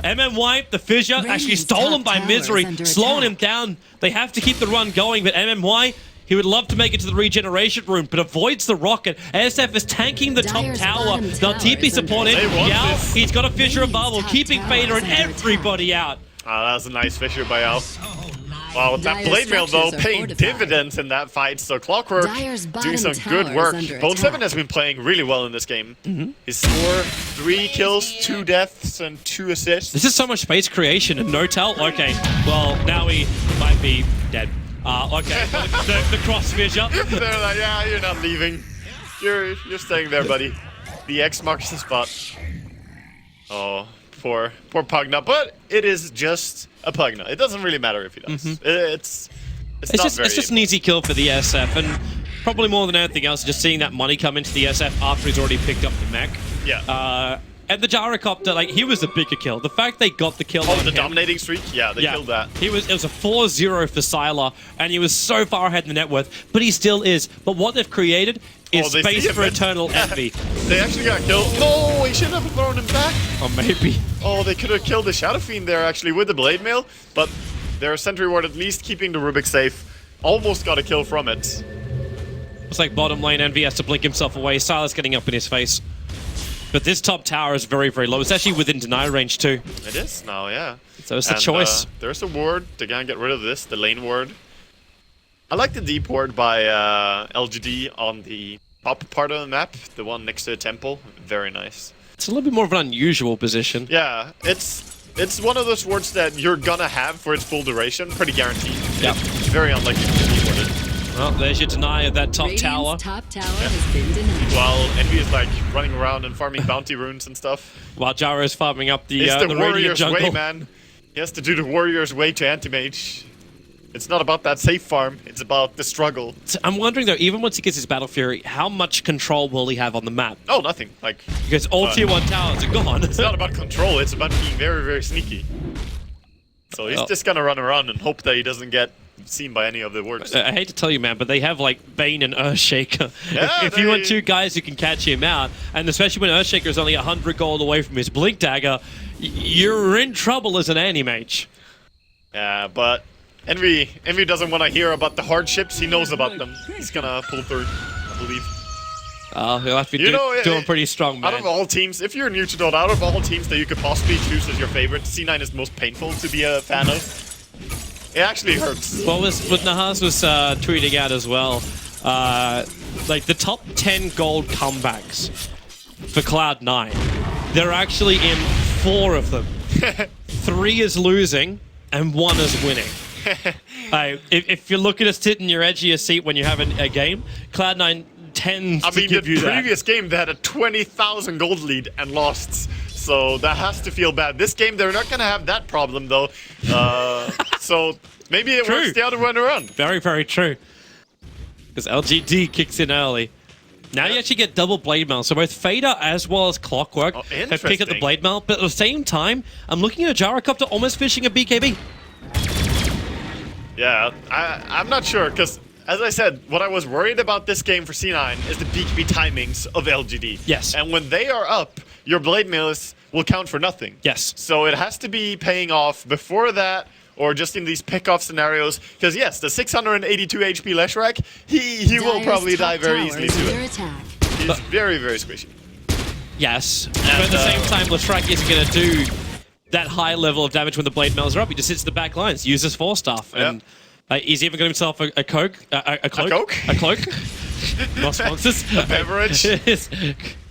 Speaker 3: MMY, the fissure, actually
Speaker 2: Radiant's
Speaker 3: stolen
Speaker 2: top
Speaker 3: by
Speaker 2: tower
Speaker 3: Misery,
Speaker 2: is under
Speaker 3: slowing him
Speaker 2: attack.
Speaker 3: down. They have to keep the run going, but MMY, he would love to make it to the regeneration room, but avoids the rocket. SF is tanking the top
Speaker 2: Dire's
Speaker 3: tower.
Speaker 2: bottom
Speaker 3: They'll
Speaker 2: tower
Speaker 3: TP
Speaker 2: is under
Speaker 3: support in.
Speaker 1: attack. They want
Speaker 3: Yao,
Speaker 1: this.
Speaker 3: he's got a fissure
Speaker 2: Radiant's
Speaker 3: bubble,
Speaker 2: top
Speaker 3: keeping
Speaker 2: tower
Speaker 3: Fader
Speaker 2: is
Speaker 3: and
Speaker 2: under
Speaker 3: everybody out.
Speaker 1: Ah, that was a nice fissure by Al. Wow, that
Speaker 2: Dire's
Speaker 1: Blade Mail, though,
Speaker 2: structures are
Speaker 1: paying
Speaker 2: fortified.
Speaker 1: dividends in that fight, so Clockwork
Speaker 2: Dire's
Speaker 1: doing
Speaker 2: bottom
Speaker 1: some
Speaker 2: tower
Speaker 1: good
Speaker 2: is
Speaker 1: work.
Speaker 2: under
Speaker 1: bo2
Speaker 2: attack.
Speaker 1: has been playing really well in this game. His score, 3 kills, 2 deaths, and 2 assists.
Speaker 3: This is so much space creation and Notal. Okay, well, now he might be dead. Okay, the cross fissure.
Speaker 1: They're like, yeah, you're not leaving. You're staying there, buddy. The X marks the spot. Oh, poor Pugna. But it is just a Pugna. It doesn't really matter if he does. It's not very
Speaker 3: It's just an easy kill for the SF, and probably more than anything else, just seeing that money come into the SF after he's already picked up the mech.
Speaker 1: Yeah.
Speaker 3: And the gyrocopter, like, he was the bigger kill. The fact they got the kill
Speaker 1: Oh,
Speaker 3: on
Speaker 1: the
Speaker 3: him,
Speaker 1: dominating streak? Yeah, they killed that.
Speaker 3: It was a 4-0 for Sylar, and he was so far ahead in the net worth, but he still is. But what they've created is
Speaker 1: they
Speaker 3: space
Speaker 1: see him,
Speaker 3: for
Speaker 1: man.
Speaker 3: eternal envy.
Speaker 1: They actually got killed. No, he shouldn't have thrown him back.
Speaker 3: Or maybe.
Speaker 1: Oh, they could have killed the Shadow Fiend there, actually, with the Blade Mail. But their Sentry Ward at least keeping the Rubik safe. Almost got a kill from it.
Speaker 3: It's like bottom lane, Envy has to blink himself away. Sylar's getting up in his face. But this top tower is very, very low. It's actually within deny range too.
Speaker 1: It is now, yeah.
Speaker 3: So it's a choice.
Speaker 1: There's a ward. They're gonna get rid of this, the lane ward. I like the deep ward by LGD on the top part of the map, the one next to the temple. Very nice.
Speaker 3: It's a little bit more of an unusual position.
Speaker 1: Yeah, it's one of those wards that you're gonna have for its full duration, pretty guaranteed.
Speaker 3: Yeah.
Speaker 1: It's very unlikely to be warded.
Speaker 3: Well, there's your deny of that top
Speaker 2: Radiant's
Speaker 3: tower.
Speaker 2: top tower has been denied.
Speaker 1: While Envy is like running around and farming bounty runes and stuff.
Speaker 3: While Jaro is farming up the
Speaker 1: It's the
Speaker 3: Radiant
Speaker 1: warrior's
Speaker 3: jungle.
Speaker 1: way, man. He has to do the warrior's way to anti-mage. It's not about that safe farm, it's about the struggle.
Speaker 3: I'm wondering though, even once he gets his Battle Fury, how much control will he have on the map?
Speaker 1: Oh, nothing. Like,
Speaker 3: Because all tier 1 towers are gone.
Speaker 1: it's not about control, it's about being very, very sneaky. So he's
Speaker 3: Well.
Speaker 1: just gonna run around and hope that he doesn't get seen by any of the wards.
Speaker 3: I hate to tell you, man, but they have like Bane and Earthshaker.
Speaker 1: Yeah,
Speaker 3: if you want 2 guys who can catch him out, and especially when Earthshaker is only 100 gold away from his Blink Dagger, you're in trouble as an anti-mage.
Speaker 1: Yeah, but Envy doesn't want to hear about the hardships, he knows about them. He's gonna pull through, I believe.
Speaker 3: He'll have to be
Speaker 1: You know,
Speaker 3: doing pretty strong, man.
Speaker 1: Out of all teams, if you're new to Dota, out of all teams that you could possibly choose as your favorite, C9 is most painful to be a fan of. It actually hurts.
Speaker 3: Well, what Nahas was tweeting out as well, like the top 10 gold comebacks for Cloud9, they're actually in 4 of them. 3 is losing and 1 is winning. If you're looking to sit in your edge of your seat when you're having a game, Cloud9 tends to give you
Speaker 1: the
Speaker 3: that.
Speaker 1: previous game they had a 20,000 gold lead and lost, so that has to feel bad. This game they're not gonna have that problem though, so maybe it works the other way around.
Speaker 3: Very, very true. Because LGD kicks in early. Now you actually get double Blade Mail, so both Fader as well as Clockwork have picked up the
Speaker 1: interesting.
Speaker 3: Blade Mail, but at the same time, I'm looking at a Gyrocopter almost fishing a BKB.
Speaker 1: Yeah, I'm not sure, because as I said, what I was worried about this game for C9 is the BKB timings of LGD.
Speaker 3: Yes.
Speaker 1: And when they are up, your Blade Mails will count for nothing.
Speaker 3: Yes.
Speaker 1: So it has to be paying off before that, or just in these pick-off scenarios. Because yes, the 682 HP Leshrac, he will
Speaker 2: Dire's
Speaker 1: probably
Speaker 2: top
Speaker 1: die very
Speaker 2: tower
Speaker 1: easily
Speaker 2: is
Speaker 1: to
Speaker 2: under
Speaker 1: it.
Speaker 2: attack.
Speaker 1: He's very, very squishy.
Speaker 3: Yes, but at the same time, Leshrac isn't going to do that high level of damage when the Blade Mails are up. He just sits in the back lines, uses 4-stuff, and he's even got himself a cloak. A cloak? A cloak? Not sponsors.
Speaker 1: A beverage.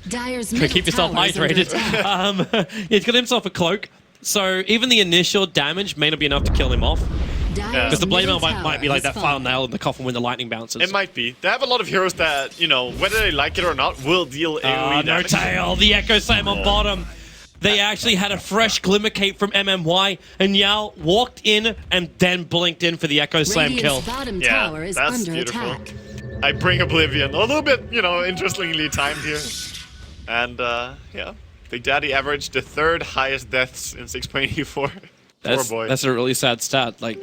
Speaker 2: Dire's
Speaker 3: Keep
Speaker 2: middle
Speaker 3: yourself
Speaker 2: tower is under
Speaker 3: hydrated.
Speaker 2: attack.
Speaker 3: He's got himself a cloak, so even the initial damage may not be enough to kill him off. Because the Blade Mail might be like that final nail in the coffin when the lightning bounces.
Speaker 1: It might be. They have a lot of heroes that, you know, whether they like it or not, will deal AoE
Speaker 3: No
Speaker 1: damage.
Speaker 3: tail, the Echo Slam on bottom. They actually had a fresh Glimmer Cape from MMY, and Yao walked in and then blinked in for the Echo Slam kill.
Speaker 2: Radiant's bottom
Speaker 1: Yeah,
Speaker 2: tower is
Speaker 1: that's
Speaker 2: under
Speaker 1: beautiful.
Speaker 2: attack.
Speaker 1: I bring Oblivion. A little bit, interestingly timed here. And, yeah. Big Daddy averaged the 3rd highest deaths in 6.84. Poor boy.
Speaker 3: That's a really sad stat. Like,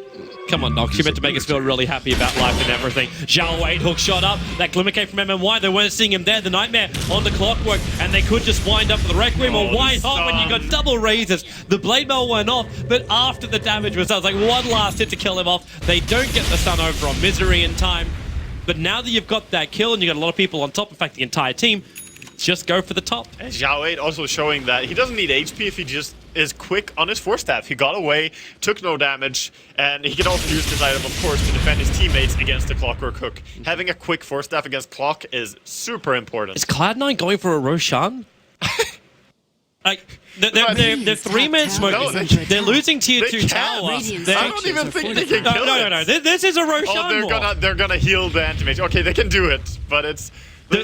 Speaker 3: come on, Nox. You meant to make us feel really happy about life and everything. Zhao Wei hook shot up. That Glimmer Cape from MMY. They weren't seeing him there. The Nightmare on the clockwork. And they could just wind up with the Requiem or White Hot when you got double raises. The Blade Mail went off, but after the damage was done, like one last hit to kill him off. They don't get the stun over on Misery in time. But now that you've got that kill and you got a lot of people on top, in fact, the entire team, just go for the top.
Speaker 1: And Zhao Wei also showing that he doesn't need HP if he just is quick on his Force Staff. He got away, took no damage, and he can also use this item, of course, to defend his teammates against the Clockwork Hook. Having a quick Force Staff against Clock is super important.
Speaker 3: Is Cloud9 going for a Roshan? Like, they're 3-man smoking.
Speaker 1: No,
Speaker 3: they're losing tier
Speaker 1: they
Speaker 3: 2
Speaker 1: can't.
Speaker 3: tower.
Speaker 2: Radiant's
Speaker 1: I don't even think they can kill
Speaker 3: No. This is a Roshan war.
Speaker 1: they're gonna heal the anti-mage. Okay, they can do it, but this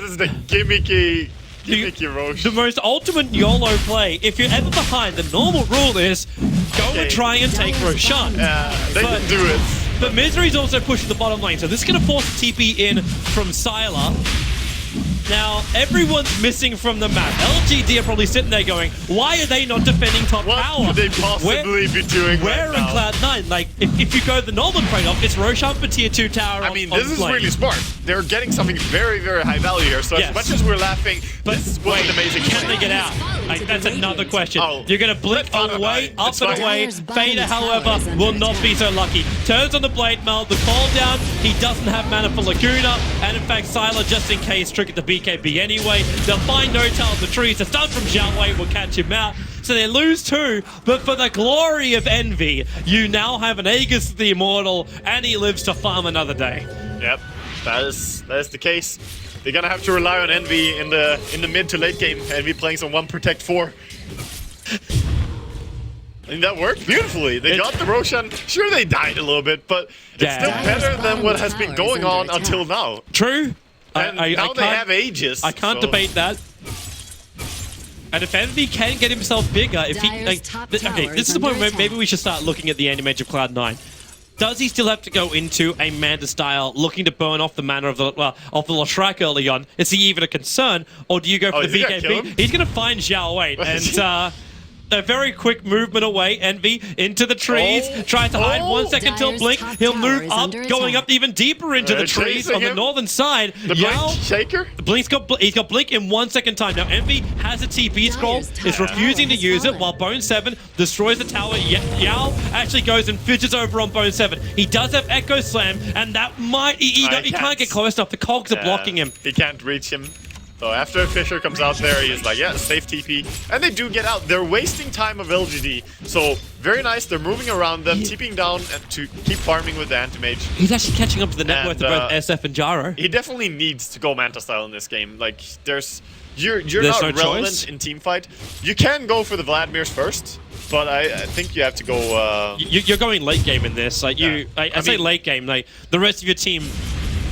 Speaker 1: is the gimmicky Roche.
Speaker 3: The most ultimate YOLO play. If you're ever behind, the normal rule is go and try and take Roshan.
Speaker 1: They can do it.
Speaker 3: But Misery's also pushing the bottom lane, so this is going to force a TP in from Sylar. Now, everyone's missing from the map. LGD are probably sitting there going, why are they not defending top tower?
Speaker 1: What could they possibly be doing
Speaker 3: Where
Speaker 1: right now?
Speaker 3: in Cloud9? Like, if you go the normal trade-off, it's Roshan for tier 2 tower.
Speaker 1: I mean, this is really smart. They're getting something very, very high value here. So as much as we're laughing, this was an amazing
Speaker 3: Can
Speaker 1: play.
Speaker 3: they get out? Like, that's another question.
Speaker 1: Oh,
Speaker 3: You're going to blink
Speaker 1: let's
Speaker 3: away, up
Speaker 1: It's
Speaker 3: and
Speaker 1: fine.
Speaker 3: away.
Speaker 2: Dyer's bottom
Speaker 3: Fader,
Speaker 2: tower
Speaker 3: however,
Speaker 2: is under
Speaker 3: will not be
Speaker 2: attack.
Speaker 3: so lucky. Turns on the Blade Mail, the call down. He doesn't have mana for Laguna. And in fact, Sylar, just in case, triggered the BKB anyway. They'll find no tail in the trees. The stun from Zhao Wei will catch him out. So they lose 2, but for the glory of Envy, you now have an Aegis the Immortal, and he lives to farm another day.
Speaker 1: Yep, that is the case. They're gonna have to rely on Envy in the mid to late game. Envy playing some 1 Protect 4. And that worked beautifully. They got the Roshan. Sure, they died a little bit, but it's still better than what has been going on until now.
Speaker 3: True.
Speaker 1: And now they have Aegis.
Speaker 3: I can't
Speaker 1: so-
Speaker 3: debate that. And if Envy can get himself bigger, if he
Speaker 2: Dyer's top
Speaker 3: okay,
Speaker 2: tower
Speaker 3: this is
Speaker 2: is
Speaker 3: the point
Speaker 2: under
Speaker 3: where
Speaker 2: attack.
Speaker 3: maybe we should start looking at the anti-mage of Cloud9. Does he still have to go into a Manta style, looking to burn off the mana of the Lashrak early on? Is he even a concern, or do you go for
Speaker 1: is
Speaker 3: the
Speaker 1: he gonna kill
Speaker 3: BKB?
Speaker 1: him?
Speaker 3: He's going to find Zhao Wei, and a very quick movement away. Envy into the trees, tries to hide 1 second till
Speaker 2: Dyer's
Speaker 3: blink.
Speaker 2: top
Speaker 3: He'll
Speaker 2: tower
Speaker 3: move
Speaker 2: is
Speaker 3: up,
Speaker 2: under
Speaker 3: going
Speaker 2: attack.
Speaker 3: up even deeper into the trees
Speaker 1: chasing
Speaker 3: on the
Speaker 1: him.
Speaker 3: northern side.
Speaker 1: The
Speaker 3: Yao
Speaker 1: Blink Shaker?
Speaker 3: Blink's he's got Blink in 1 second time. Now, Envy has a TP scroll,
Speaker 2: Dyer's
Speaker 3: is
Speaker 2: tower
Speaker 3: refusing to
Speaker 2: has
Speaker 3: use it,
Speaker 2: fallen.
Speaker 3: while Bone 7 destroys the tower. Yao actually goes and fidgets over on Bone 7. He does have Echo Slam, and that might... He can't get close enough. The cogs are blocking him.
Speaker 1: He can't reach him. So after Fisher comes out there, he's like, yeah, safe TP. And they do get out. They're wasting time of LGD. So very nice. They're moving around them, TPing down and to keep farming with the anti-mage.
Speaker 3: He's actually catching up to the net
Speaker 1: And,
Speaker 3: worth of both SF and Jaro.
Speaker 1: He definitely needs to go Manta style in this game. Like, you're
Speaker 3: There's
Speaker 1: not
Speaker 3: no
Speaker 1: relevant
Speaker 3: choice.
Speaker 1: in team fight. You can go for the Vladimirs first, but I think you have to go...
Speaker 3: You're going late game in this. Like I say
Speaker 1: mean-
Speaker 3: late game. Like the rest of your team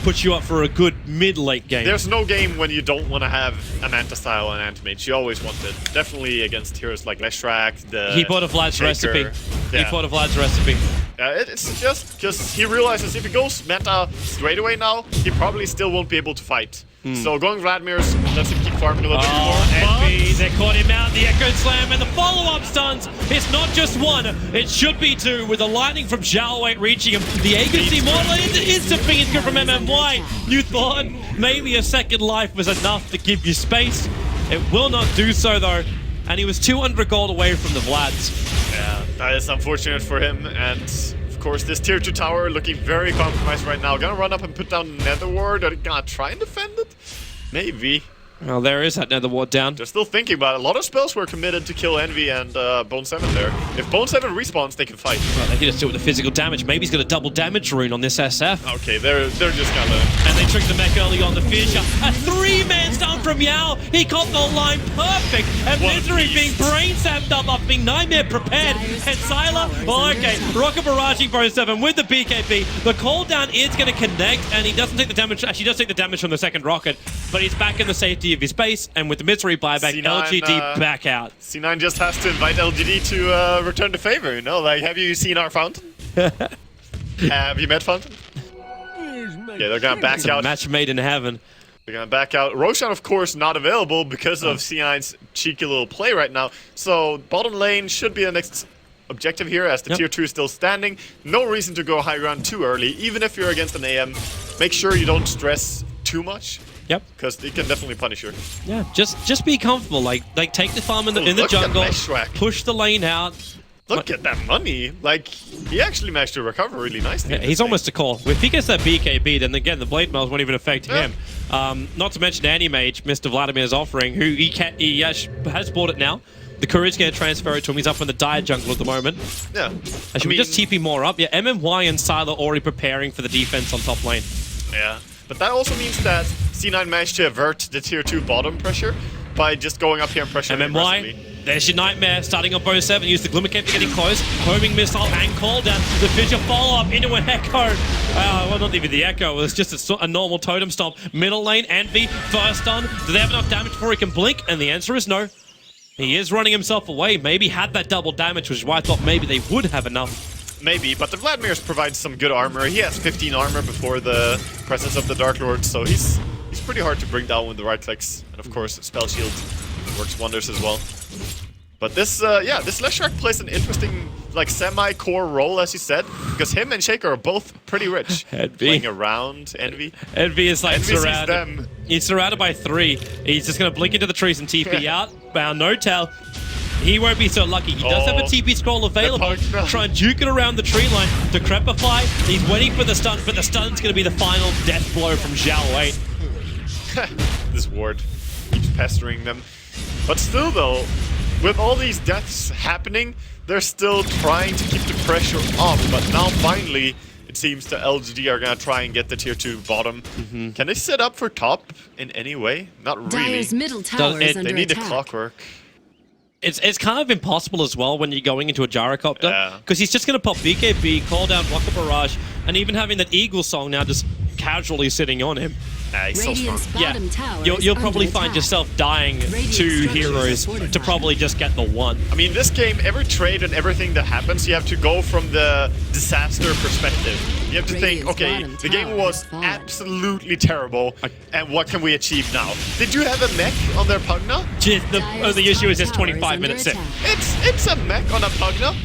Speaker 3: puts you up for a good mid-late game.
Speaker 1: There's no game when you don't want to have a Manta style and anti-mage. You always want it. Definitely against heroes like Leshrak,
Speaker 3: He bought a Vlad's
Speaker 1: Shaker.
Speaker 3: recipe.
Speaker 1: Yeah.
Speaker 3: He bought a Vlad's recipe.
Speaker 1: It's just because he realizes if he goes Manta straight away now, he probably still won't be able to fight. So going Vladimirs lets him keep farming a little bit more.
Speaker 3: Envy, they caught him out, the Echo Slam, and the follow-up stuns. It's not just 1, it should be 2, with the lightning from Zhao Wei reaching him. The Aegis Immortal is a finger from MMY. You thought maybe a second life was enough to give you space. It will not do so, though. And he was 200 gold away from the Vlads.
Speaker 1: Yeah, that is unfortunate for him. And of course, this tier 2 tower looking very compromised right now. Gonna run up and put down Nether Ward. Are they gonna try and defend it? Maybe.
Speaker 3: Well, there is that Nether Ward down.
Speaker 1: They're still thinking about it. A lot of spells were committed to kill Envy and Bone 7 there. If Bone 7 respawns, they can fight.
Speaker 3: Well, they can just do it with the physical damage. Maybe he's got a double damage rune on this SF.
Speaker 1: Okay, they're just gonna...
Speaker 3: And they tricked the mech early on the Fisher. A 3v 2-man stun from Yao. He caught the line perfect. And
Speaker 1: What a
Speaker 3: Misery
Speaker 1: beast.
Speaker 3: being brain sapped up after being Nightmare prepared. And Sylar, well, okay, Rocket barraging bo7 with the BKB. The cooldown is going to connect, and he doesn't take the damage. Actually, he does take the damage from the second rocket, but he's back in the safety of his base. And with the Misery buyback,
Speaker 1: C9,
Speaker 3: LGD back out.
Speaker 1: C9 just has to invite LGD to return the favor, you know? Like, have you seen our fountain? Have you met Fountain? Yeah, they're gonna back
Speaker 3: It's a
Speaker 1: out.
Speaker 3: match made in heaven.
Speaker 1: They're gonna back out. Roshan, of course, not available because of C9's cheeky little play right now. So bottom lane should be the next objective here, as the tier 2 is still standing. No reason to go high ground too early, even if you're against an AM. Make sure you don't stress too much.
Speaker 3: Yep.
Speaker 1: Because it can definitely punish you.
Speaker 3: Yeah, just be comfortable. Like take the farm in the
Speaker 1: Look at
Speaker 3: jungle,
Speaker 1: Meshwak.
Speaker 3: push the lane out.
Speaker 1: Look at that money. Like, he actually managed to recover really nicely.
Speaker 3: Yeah, he's almost a call. If he gets that BKB, then again, the Blade Mails won't even affect
Speaker 1: Yeah.
Speaker 3: him. Not to mention Anti-Mage, Mr. Vladimir's offering, who he has bought it now. The Courier's going to transfer it to him. He's up in the Dire jungle at the moment.
Speaker 1: Yeah.
Speaker 3: Should we just TP more up? Yeah, MMY and Sylar already preparing for the defense on top lane.
Speaker 1: Yeah. But that also means that C9 managed to avert the tier 2 bottom pressure by just going up here and pressuring aggressively.
Speaker 3: MMY, there's your Nightmare starting on bo7. Use the Glimmer Cape to getting close. Homing missile and call down. The Fissure follow-up into an Echo. Well, not even the Echo. It was just a normal totem stomp. Middle lane, Envy, first on. Do they have enough damage before he can blink? And the answer is no. He is running himself away. Maybe had that double damage, which is why I thought maybe they would have enough.
Speaker 1: Maybe, but the Vladimirs provides some good armor. He has 15 armor before the presence of the Dark Lord, so he's pretty hard to bring down with the right clicks. And of course, Spell Shield works wonders as well. But this, this Leshrac plays an interesting, like, semi-core role, as you said, because him and Shaker are both pretty rich.
Speaker 3: Envy.
Speaker 1: Playing around Envy.
Speaker 3: Envy is like
Speaker 1: Envy sees
Speaker 3: surrounded.
Speaker 1: them.
Speaker 3: He's surrounded by 3. He's just going to blink into the trees and TP out. Bound no tell. He won't be so lucky. He does have a TP scroll available. Try and juke it around the tree line. Decrepify. He's waiting for the stun, but the stun's going to be the final death blow from Zhao Wei.
Speaker 1: This ward keeps pestering them. But still, though, with all these deaths happening, they're still trying to keep the pressure off. But now, finally, it seems the LGD are going to try and get the tier 2 bottom. Can they set up for top in any way? Not really.
Speaker 2: Dire's middle tower is under
Speaker 1: They need the
Speaker 2: attack.
Speaker 1: clockwork.
Speaker 3: It's kind of impossible as well when you're going into a gyrocopter,
Speaker 1: Yeah.
Speaker 3: because he's just going to pop BKB, call down Rocket Barrage, and even having that Eagle song now just casually sitting on him.
Speaker 1: He's so strong.
Speaker 2: Radiant's
Speaker 3: Yeah,
Speaker 2: bottom tower
Speaker 3: you'll
Speaker 2: is
Speaker 3: probably
Speaker 2: under
Speaker 3: find
Speaker 2: attack.
Speaker 3: yourself dying
Speaker 2: Radiant
Speaker 3: to
Speaker 2: structures
Speaker 3: heroes
Speaker 2: are fortified.
Speaker 3: to probably just get the one.
Speaker 1: I mean, this game, every trade and everything that happens, you have to go from the disaster perspective. You have to think,
Speaker 2: Radiant's
Speaker 1: okay,
Speaker 2: bottom
Speaker 1: the game
Speaker 2: tower
Speaker 1: was
Speaker 2: has fallen.
Speaker 1: absolutely terrible, and what can we achieve now? Did you have a mech on their Pugna?
Speaker 3: Just the issue is it's
Speaker 2: Tower is
Speaker 3: 25
Speaker 2: under
Speaker 3: minutes in.
Speaker 2: attack.
Speaker 1: It's a mech on a Pugna.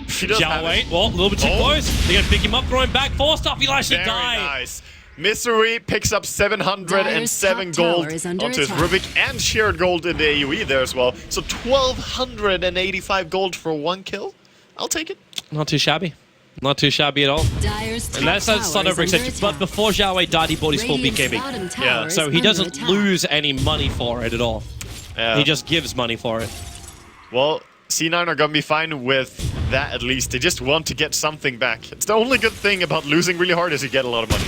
Speaker 1: She does have
Speaker 3: Zhao Wei,
Speaker 1: it.
Speaker 3: well, a little bit too
Speaker 1: Oh.
Speaker 3: close. They're going to pick him up, throw him back. Forced off, he'll actually
Speaker 1: Very
Speaker 3: die.
Speaker 1: nice. Misery picks up 707
Speaker 2: Dire's top
Speaker 1: gold
Speaker 2: tower is under
Speaker 1: onto his
Speaker 2: attack.
Speaker 1: Rubik and shared gold in the AoE there as well. So 1,285 gold for 1 kill. I'll take it.
Speaker 3: Not too shabby. Not too shabby at all.
Speaker 2: Dire's top
Speaker 3: And that's that
Speaker 2: tower
Speaker 3: stun
Speaker 2: is
Speaker 3: over
Speaker 2: under
Speaker 3: extension. But
Speaker 2: attack.
Speaker 3: before Zhao Wei died, he bought his full
Speaker 2: Radiant's
Speaker 3: BKB.
Speaker 2: bottom tower
Speaker 1: Yeah.
Speaker 2: is
Speaker 3: So he
Speaker 2: under
Speaker 3: doesn't
Speaker 2: attack.
Speaker 3: lose any money for it at all.
Speaker 1: Yeah.
Speaker 3: He just gives money for it.
Speaker 1: Well, C9 are gonna be fine with that at least. They just want to get something back. It's the only good thing about losing really hard is you get a lot of money.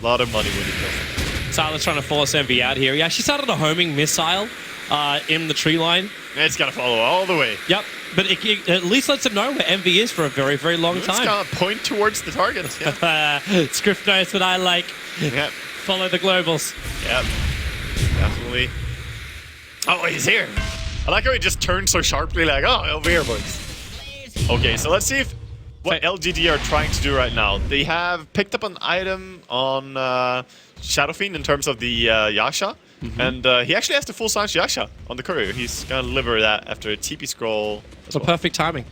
Speaker 1: A lot of money when you kill.
Speaker 3: Silas trying to force Envy out here. He actually started a homing missile in the tree line.
Speaker 1: It's gonna follow all the way.
Speaker 3: Yep, but it at least lets him know where Envy is for a very, very long
Speaker 1: It's
Speaker 3: time.
Speaker 1: gonna point towards the target. Yeah.
Speaker 3: Script knows what I like.
Speaker 1: Yep.
Speaker 3: Follow the globals.
Speaker 1: Yep. Definitely. Oh, he's here. I like how he just turned so sharply, like, oh, over here, boys. Okay, so let's see if what LGD are trying to do right now. They have picked up an item on Shadow Fiend in terms of the Yasha. And he actually has the full size Yasha on the courier. He's gonna deliver that after a TP scroll.
Speaker 3: So perfect timing.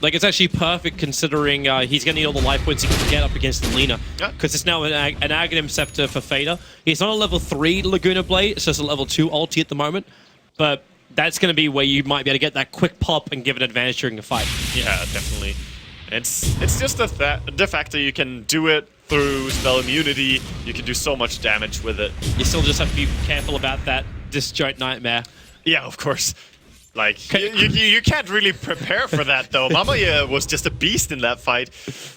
Speaker 3: Like, it's actually perfect considering he's going to need all the life points he can get up against Lina.
Speaker 1: Yeah.
Speaker 3: Because it's now an Aghanim Scepter for Fader. He's not a level 3 Laguna Blade, it's just a level 2 ulti at the moment. But that's going to be where you might be able to get that quick pop and give an advantage during a fight.
Speaker 1: Yeah, definitely. It's just the fact that you can do it through spell immunity. You can do so much damage with it.
Speaker 3: You still just have to be careful about that disjoint nightmare.
Speaker 1: Yeah, of course. Like, you can't really prepare for that, though. Mamaya was just a beast in that fight,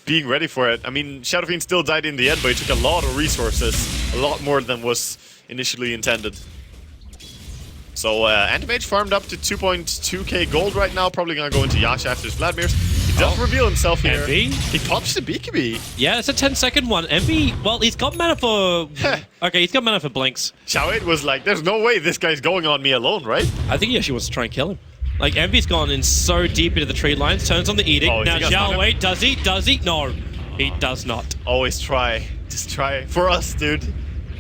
Speaker 1: being ready for it. I mean, Shadow Fiend still died in the end, but he took a lot of resources. a lot more than was initially intended. So Anti-Mage farmed up to 2.2k gold right now, probably gonna go into Yasha after his Vladimir's. He does reveal himself here.
Speaker 3: Envy?
Speaker 1: He pops the BKB.
Speaker 3: Yeah, it's a 10-second one. Envy, well, he's got mana for... okay, he's got mana for Blinks.
Speaker 1: Xiaowei was like, there's no way this guy's going on me alone, right?
Speaker 3: I think he actually wants to try and kill him. Like, Envy's gone in so deep into the tree lines, turns on the Edict.
Speaker 1: Oh,
Speaker 3: now, Xiaowei, does he? Does he? No, he does not.
Speaker 1: Always try. Just try. For us, dude.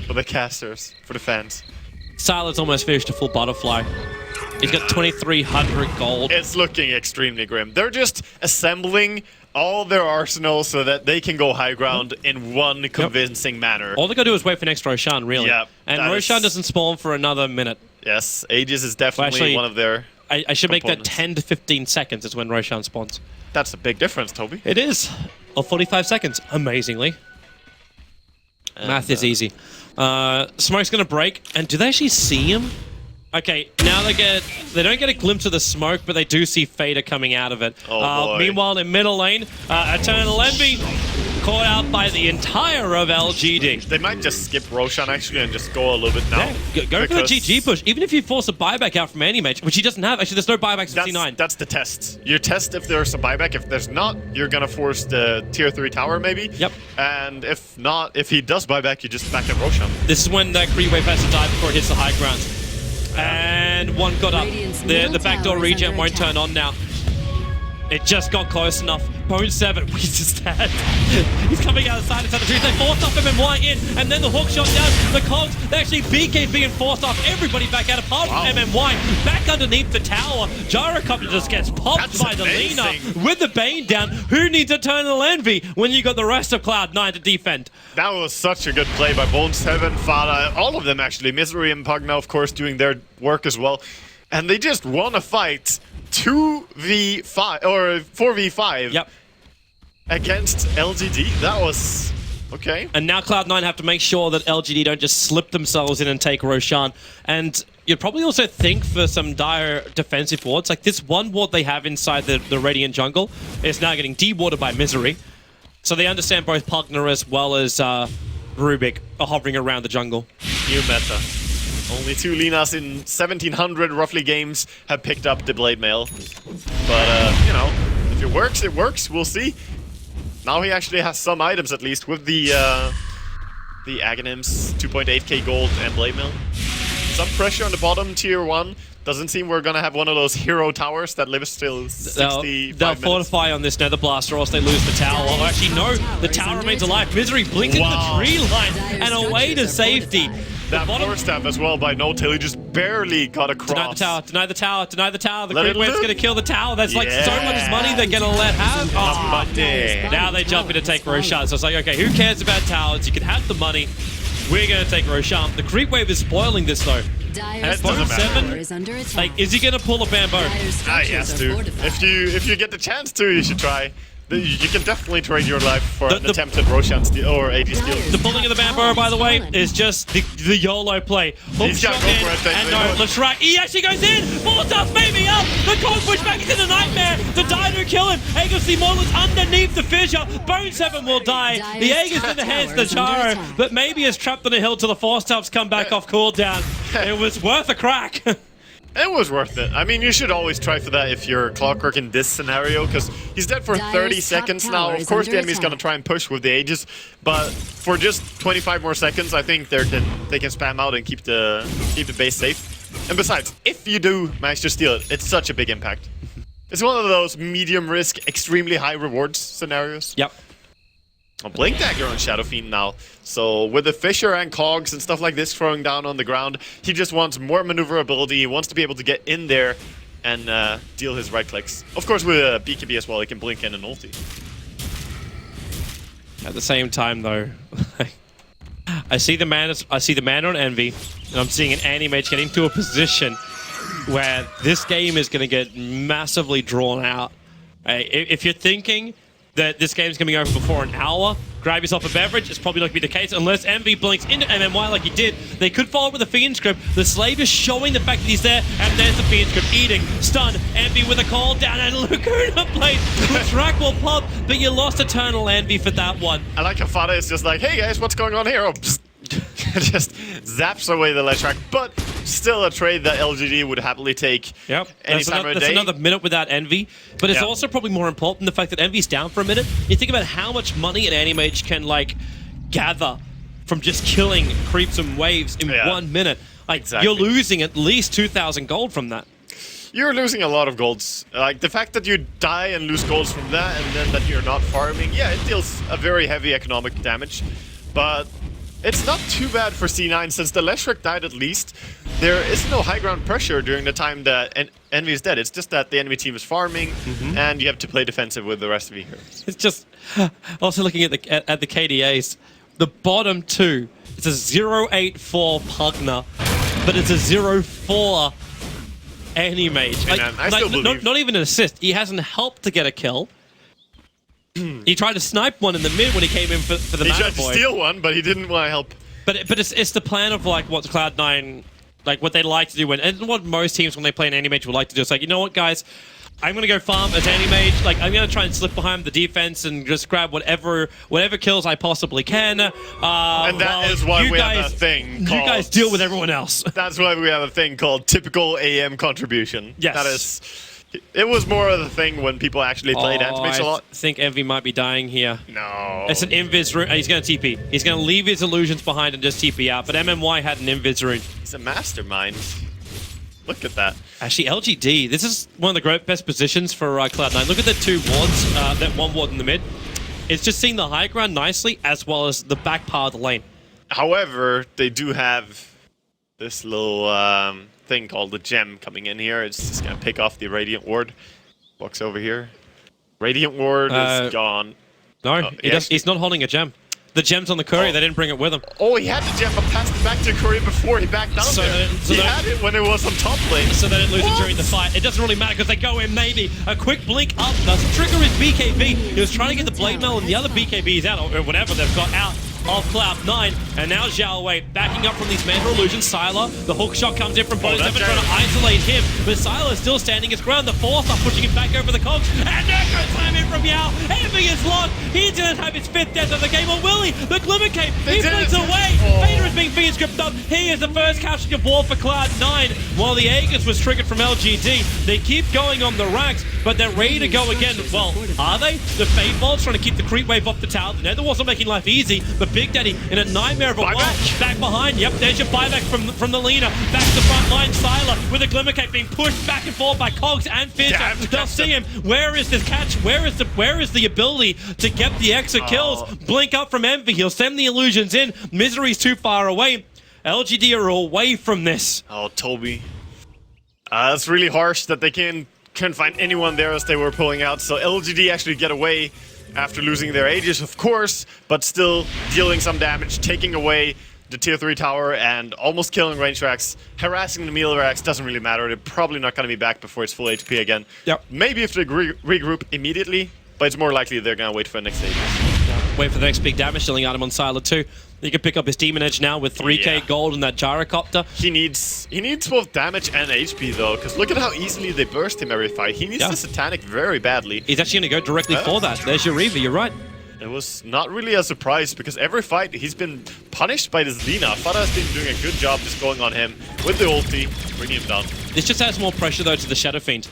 Speaker 1: For the casters. For the fans.
Speaker 3: Silas almost finished a full butterfly. He's got 2,300 gold.
Speaker 1: It's looking extremely grim. They're just assembling all their arsenal so that they can go high ground in one convincing manner.
Speaker 3: All they gotta do is wait for next Roshan, really.
Speaker 1: Yeah,
Speaker 3: and Roshan doesn't spawn for another minute.
Speaker 1: Yes, Aegis is definitely
Speaker 3: actually,
Speaker 1: one of their
Speaker 3: I should make that
Speaker 1: components.
Speaker 3: 10 to 15 seconds is when Roshan spawns.
Speaker 1: That's a big difference, Toby.
Speaker 3: It is. Or 45 seconds, amazingly.
Speaker 1: And,
Speaker 3: Math is easy. Smoke's gonna break, and do they actually see him? Okay, now they don't get a glimpse of the smoke, but they do see Fader coming out of it.
Speaker 1: Oh, boy.
Speaker 3: Meanwhile, in middle lane, Eternal Envy caught out by the entire of LGD.
Speaker 1: They might just skip Roshan actually and just go a little bit now.
Speaker 3: Yeah, go for the GG push. Even if you force a buyback out from Anti-Mage, which he doesn't have. Actually, there's no buybacks at C9.
Speaker 1: That's the test. You test if there's a buyback. If there's not, you're gonna force the tier 3 tower maybe.
Speaker 3: Yep.
Speaker 1: And if not, if he does buyback, you just back up Roshan.
Speaker 3: This is when that creep wave has to die before it hits the high ground. And one got up. The backdoor regen won't turn on now. It just got close enough. bo2, he's just dead. He's coming outside inside the trees. They forced off MMY in, and then the hook shot down. The cogs, they actually BK being forced off everybody back out, apart from MMY. Back underneath the tower. Gyrocopter just gets popped by the Lina with the Bane down. Who needs Eternal Envy when you got the rest of Cloud9 to defend?
Speaker 1: That was such a good play by bo2, Fada, all of them actually. Misery and Pugna, of course, doing their work as well. And they just won a fight 2v5 or 4v5
Speaker 3: Yep.
Speaker 1: against LGD. That was okay.
Speaker 3: And now Cloud9 have to make sure that LGD don't just slip themselves in and take Roshan. And you'd probably also think for some dire defensive wards, like this one ward they have inside the Radiant jungle is now getting dewatered by Misery. So they understand both Pugna as well as Rubik are hovering around the jungle.
Speaker 1: New meta. Only 2 Linas in 1,700 roughly games have picked up the Blade Mail. But, you know, if it works, it works. We'll see. Now he actually has some items at least with the Aghanims, 2.8k gold and Blade Mail. Some pressure on the bottom tier 1. Doesn't seem we're gonna have one of those hero towers that lives still 65
Speaker 3: They'll
Speaker 1: minutes.
Speaker 3: fortify on this Nether Blaster or else they lose the tower. Oh, actually, no, the tower remains alive. Misery blinking the tree line and away to safety.
Speaker 1: That force tap as well by No-Tail, he just barely got across.
Speaker 3: Deny the tower, deny the tower, deny the tower. The
Speaker 1: Let
Speaker 3: Green
Speaker 1: it
Speaker 3: Wave's
Speaker 1: live.
Speaker 3: gonna kill the tower. That's like so much money they're gonna let have. Oh,
Speaker 1: Money.
Speaker 3: now they jump in to take Roshan. So it's like, okay, who cares about towers? You can have the money. We're gonna take Roshan. The creep wave is spoiling this though.
Speaker 2: Dyer's
Speaker 1: doesn't matter.
Speaker 2: tower is under attack.
Speaker 3: Like, is he gonna pull a bamboo?
Speaker 2: Dyer's
Speaker 1: Yes,
Speaker 2: structures are
Speaker 1: dude.
Speaker 2: fortified.
Speaker 1: If you get the chance to, you should try. You can definitely trade your life for an
Speaker 3: The-
Speaker 1: attempted Roshan steal or AD steal.
Speaker 3: The pulling of the bamboo, by the way, is just the YOLO play. Hook
Speaker 1: He's gotta
Speaker 3: shot
Speaker 1: go
Speaker 3: in,
Speaker 1: for it,
Speaker 3: and
Speaker 1: thankfully.
Speaker 3: no, let's right. He actually goes in. 4 stars maybe up. The cold push back into the nightmare. The Dino kill him. Aegis Immortal's underneath the fissure. bo2 will die. The Aegis in the hands of the Charo, but maybe is trapped on a hill till the 4 stops come back off cooldown. It was worth a crack.
Speaker 1: It was worth it. I mean, you should always try for that if you're Clockwork in this scenario, because he's dead for 30 seconds now. Of course, the enemy's gonna try and push with the Aegis, but for just 25 more seconds, I think they can spam out and keep the base safe. And besides, if you do manage to steal it, it's such a big impact. It's one of those medium risk, extremely high rewards scenarios.
Speaker 3: Yep.
Speaker 1: A Blink Dagger on Shadow Fiend now. So with the Fissure and Cogs and stuff like this throwing down on the ground, he just wants more maneuverability. He wants to be able to get in there and deal his right clicks. Of course, with a BKB as well, he can blink in an ulti.
Speaker 3: At the same time, though, I see the man on Envy, and I'm seeing an Anti-Mage getting to a position where this game is going to get massively drawn out. If you're thinking that this game's going to be over before an hour, grab yourself a beverage. It's probably not going to be the case unless Envy blinks into MMY like he did. They could follow with a Fiend Script. The Slave is showing the fact that he's there, and there's the Fiend Script eating. Stun, Envy with a call down, and Laguna Blade. The track will pop, but you lost Eternal Envy for that one.
Speaker 1: I like how Fada is just like, hey guys, what's going on here? Oh, psst. Just zaps away the Leshrac, but still a trade that LGD would happily take
Speaker 3: Yep.
Speaker 1: any time of the day.
Speaker 3: That's another minute without Envy. But it's also probably more important the fact that Envy's down for a minute. You think about how much money an Animage can, like, gather from just killing creeps and waves in 1 minute. Like, you're losing at least 2,000 gold from that.
Speaker 1: You're losing a lot of golds. Like, the fact that you die and lose golds from that, and then that you're not farming, yeah, it deals a very heavy economic damage. But it's not too bad for C9, since the Leshrac died at least. There is no high ground pressure during the time that Envy is dead. It's just that the enemy team is farming, and you have to play defensive with the rest of your heroes.
Speaker 3: It's just... Also looking at the KDAs, the bottom two, it's a 0.84 Pugna, but it's a 0.4 Animage. Like,
Speaker 1: I still believe.
Speaker 3: Not even an assist. He hasn't helped to get a kill. He tried to snipe one in the mid when he came in for the Mana
Speaker 1: He tried to
Speaker 3: Void.
Speaker 1: steal one, but he didn't want to help.
Speaker 3: But it's the plan of like what Cloud9, like what they like to do and what most teams when they play an Animage would like to do. It's like, you know what, guys, I'm gonna go farm as Animage. Like, I'm gonna try and slip behind the defense and just grab whatever kills I possibly can. And
Speaker 1: that is why we have a thing called...
Speaker 3: You guys deal with everyone else.
Speaker 1: That's why we have a thing called typical AM contribution.
Speaker 3: Yes.
Speaker 1: That is... It was more of the thing when people actually played Animage a lot.
Speaker 3: I think Envy might be dying here.
Speaker 1: No.
Speaker 3: It's an Invis rune. He's going to TP. He's going to leave his illusions behind and just TP out. But MMY had an Invis rune.
Speaker 1: He's a mastermind. Look at that.
Speaker 3: Actually, LGD, this is one of the best positions for Cloud9. Look at the two wards, that one ward in the mid. It's just seeing the high ground nicely, as well as the back part of the lane.
Speaker 1: However, they do have this little thing called the gem coming in here. It's just going to pick off the Radiant Ward. Walks over here. Radiant Ward is gone.
Speaker 3: No, he's not holding a gem. The gem's on the courier, they didn't bring it with him.
Speaker 1: Oh, he had the gem, but passed it back to the courier before he backed down there. He had it when it was on top lane.
Speaker 3: So they didn't lose it during the fight. It doesn't really matter because they go in maybe. A quick blink up doesn't trigger his BKB. He was trying to get the Blade Mail and the other BKBs out, or whatever they've got out of Cloud9. And now Xiao Wei backing up from these Mana Illusions. Sylar, the hook shot comes in from bo2, trying to isolate him. But Sylar is still standing his ground. The Force are pushing him back over the cogs. And Echo Slam in from Yao. Envy is locked. He didn't have his 5th death of the game. Or will he? The Glimmer Cape, he blinks away. Vader is being finger scripted up. He is the first casualty of war for Cloud9. While the Aegis was triggered from LGD. They keep going on the racks, but they're ready to go again. Well, are they? The Fade Bolt's trying to keep the creep wave off the tower. The Nether wasn't making life easy, but Big Daddy in a nightmare of a world. Back behind. Yep, there's your buyback from the Lina. Back to the front line. Sylar with a Glimmer Cape being pushed back and forth by Cogs and Fizzer. They'll see him. Where is this catch? Where is the ability to get the extra kills? Blink up from Envy. He'll send the illusions in. Misery's too far away. LGD are away from this.
Speaker 1: Oh, Toby. It's really harsh that they couldn't find anyone there as they were pulling out. So LGD actually get away after losing their Aegis, of course, but still dealing some damage, taking away the tier 3 tower and almost killing range racks. Harassing the melee racks doesn't really matter. They're probably not going to be back before it's full HP again.
Speaker 3: Yep.
Speaker 1: Maybe if they regroup immediately, but it's more likely they're going to wait for the next Aegis.
Speaker 3: Wait for the next big damage dealing item on Sylar too. He can pick up his Demon Edge now with 3k gold and that Gyrocopter.
Speaker 1: He needs both damage and HP though, because look at how easily they burst him every fight. He needs the Satanic very badly.
Speaker 3: He's actually going to go directly for that. There's your Reaver, you're right.
Speaker 1: It was not really a surprise because every fight he's been punished by this Lina. Fada's been doing a good job just going on him with the ulti, bringing him down.
Speaker 3: This just adds more pressure though to the Shadow Fiend.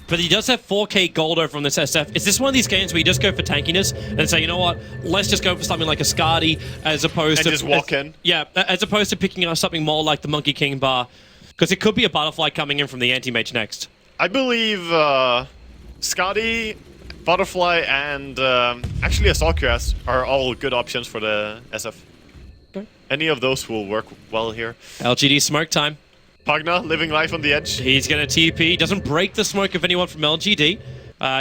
Speaker 3: But he does have 4k gold over on this SF. Is this one of these games where you just go for tankiness and say, you know what, let's just go for something like a Skadi as opposed to...
Speaker 1: just walk in?
Speaker 3: Yeah, as opposed to picking up something more like the Monkey King bar. Because it could be a Butterfly coming in from the Anti-Mage next.
Speaker 1: I believe Skadi, Butterfly, and actually Assault are all good options for the SF.
Speaker 3: Okay.
Speaker 1: Any of those will work well here.
Speaker 3: LGD smoke time.
Speaker 1: Pugna living life on the edge.
Speaker 3: He's going to TP. Doesn't break the smoke of anyone from LGD.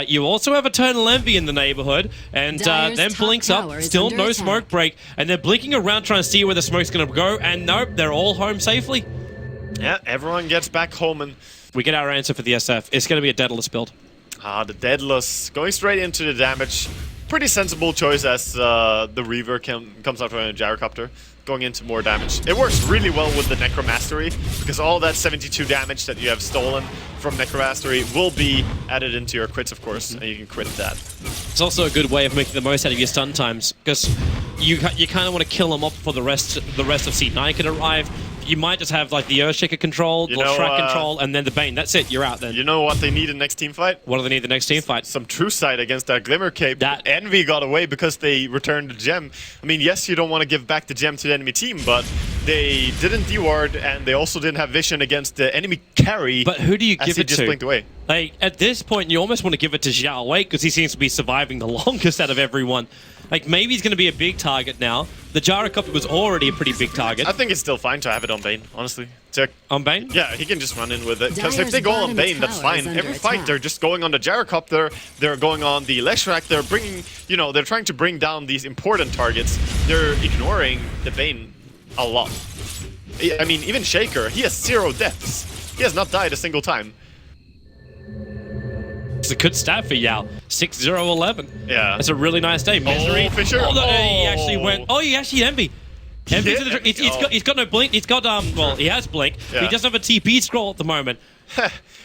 Speaker 3: You also have Eternal Envy in the neighborhood. And then blinks up. Still no smoke break. And they're blinking around trying to see where the smoke's going to go. And nope, they're all home safely.
Speaker 1: Yeah, everyone gets back home and...
Speaker 3: We get our answer for the SF. It's going to be a Daedalus build.
Speaker 1: The Daedalus going straight into the damage. Pretty sensible choice as the Reaver comes out from a Gyrocopter. Going into more damage. It works really well with the Necromastery because all that 72 damage that you have stolen from Necromastery will be added into your crits, of course, and you can crit that.
Speaker 3: It's also a good way of making the most out of your stun times because you kind of want to kill him up before the rest of C9 can arrive. You might just have like the Earthshaker control, the Shrek control, and then the Bane. That's it. You're out then.
Speaker 1: You know what they need in next team fight?
Speaker 3: What do they need the next team fight?
Speaker 1: Some true sight against that Glimmer Cape.
Speaker 3: That
Speaker 1: Envy got away because they returned the gem. I mean, yes, you don't want to give back the gem to the enemy team, but they didn't deward, and they also didn't have vision against the enemy carry.
Speaker 3: But who do you give it
Speaker 1: just
Speaker 3: to?
Speaker 1: Blinked away.
Speaker 3: Like, at this point, you almost want to give it to Xiao Wei because he seems to be surviving the longest out of everyone. Like, maybe he's going to be a big target now. The Gyrocopter was already a pretty big target.
Speaker 1: I think it's still fine to have it on Bane, honestly.
Speaker 3: On Bane?
Speaker 1: Yeah, he can just run in with it. Because if they go on Bane, that's fine. Every fight, they're just going on the Gyrocopter, they're going on the Leshrac, they're bringing, you know, they're trying to bring down these important targets. They're ignoring the Bane a lot. I mean, even Shaker, he has 0 deaths. He has not died a single time.
Speaker 3: It's a good stat for Yao. 6-0-11.
Speaker 1: Yeah.
Speaker 3: That's a really nice day. Misery.
Speaker 1: Oh, Fisher.
Speaker 3: Oh, no, he actually went. Oh, he actually Envy. Envy.
Speaker 1: Yeah.
Speaker 3: He's got no blink. He's got well, he has blink.
Speaker 1: Yeah.
Speaker 3: But he doesn't have a TP scroll at the moment.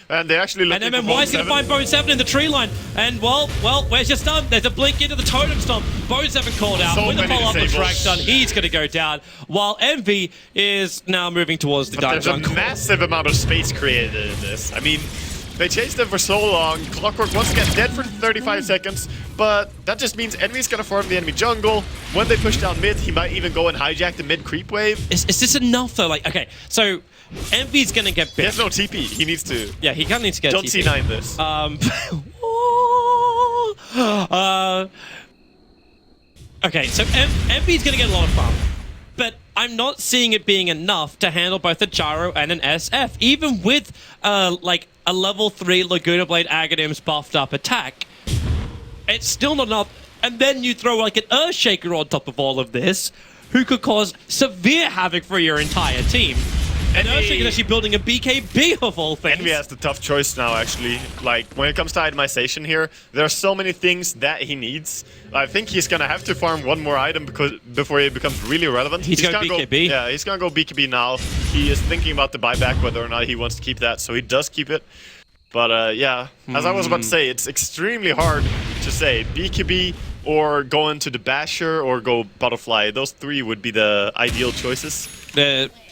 Speaker 1: And they actually look.
Speaker 3: And MMY's going to find bo2 in the tree line. And well, where's your stun? There's a blink into the totem stomp. bo2 called out.
Speaker 1: So
Speaker 3: With the
Speaker 1: many
Speaker 3: follow-up of
Speaker 1: disables.
Speaker 3: Shrek stun, he's going to go down. While Envy is now moving towards the dive
Speaker 1: There's a massive amount of space created in this. I mean, they chased them for so long. Clockwork once again dead for 35 seconds, but that just means Envy's gonna farm the enemy jungle. When they push down mid, he might even go and hijack the mid creep wave.
Speaker 3: Is this enough though? Like, okay, so Envy's gonna get bit.
Speaker 1: He has no TP. He needs to.
Speaker 3: Yeah, he kind of needs to get
Speaker 1: Don't
Speaker 3: TP.
Speaker 1: C9 this.
Speaker 3: Okay, so Envy's gonna get a lot of farm, but I'm not seeing it being enough to handle both a Gyro and an SF, even with like a level 3 Laguna Blade Aghanims buffed up attack. It's still not enough. And then you throw like an Earthshaker on top of all of this, who could cause severe havoc for your entire team. And Earthshaker is actually building a BKB of all things.
Speaker 1: Envy has the tough choice now, actually. Like, when it comes to itemization here, there are so many things that he needs. I think he's gonna have to farm one more item before he becomes really relevant.
Speaker 3: He's going BKB.
Speaker 1: Yeah, he's gonna go BKB now. He is thinking about the buyback, whether or not he wants to keep that, so he does keep it. But yeah, as I was about to say, it's extremely hard to say BKB or go into the Basher or go Butterfly. Those 3 would be the ideal choices.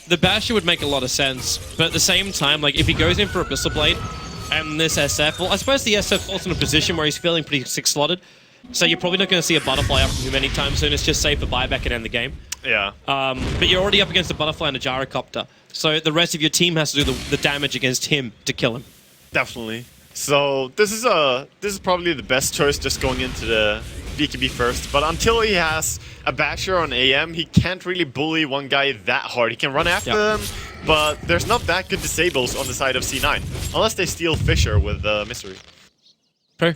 Speaker 3: The Basher would make a lot of sense, but at the same time, like, if he goes in for Abyssal Blade and this SF, well, I suppose the SF's also in a position where he's feeling pretty 6-slotted, so you're probably not going to see a Butterfly up from him anytime soon. It's just safe for buyback and end the game.
Speaker 1: Yeah.
Speaker 3: But you're already up against a Butterfly and a Gyrocopter, so the rest of your team has to do the damage against him to kill him.
Speaker 1: Definitely. So this is probably the best choice, just going into the BKB first. But until he has a Basher on AM, he can't really bully one guy that hard. He can run after them, but there's not that good disables on the side of C9, unless they steal Fisher with Mystery.
Speaker 3: True.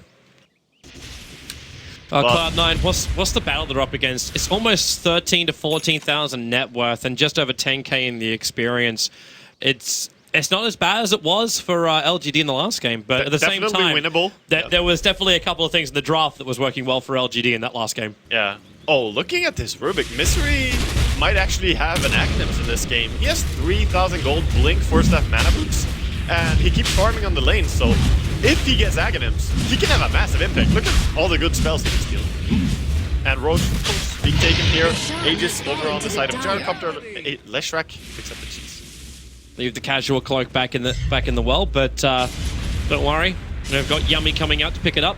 Speaker 3: Cloud9, what's the battle they're up against? It's almost 13 to 14,000 net worth and just over 10k in the experience. It's not as bad as it was for LGD in the last game, but at the same time,
Speaker 1: winnable.
Speaker 3: There was definitely a couple of things in the draft that was working well for LGD in that last game.
Speaker 1: Yeah. Oh, looking at this Rubik, Mystery might actually have an Aghanims in this game. He has 3,000 gold Blink, 4-staff mana boots, and he keeps farming on the lane, so if he gets Aghanims, he can have a massive impact. Look at all the good spells he can steal. And Roach, being taken here, Aegis over on the side of Gyrocopter, Leshrac picks up the cheese.
Speaker 3: Leave the casual cloak back in the well, but don't worry, we've got Yummy coming out to pick it up.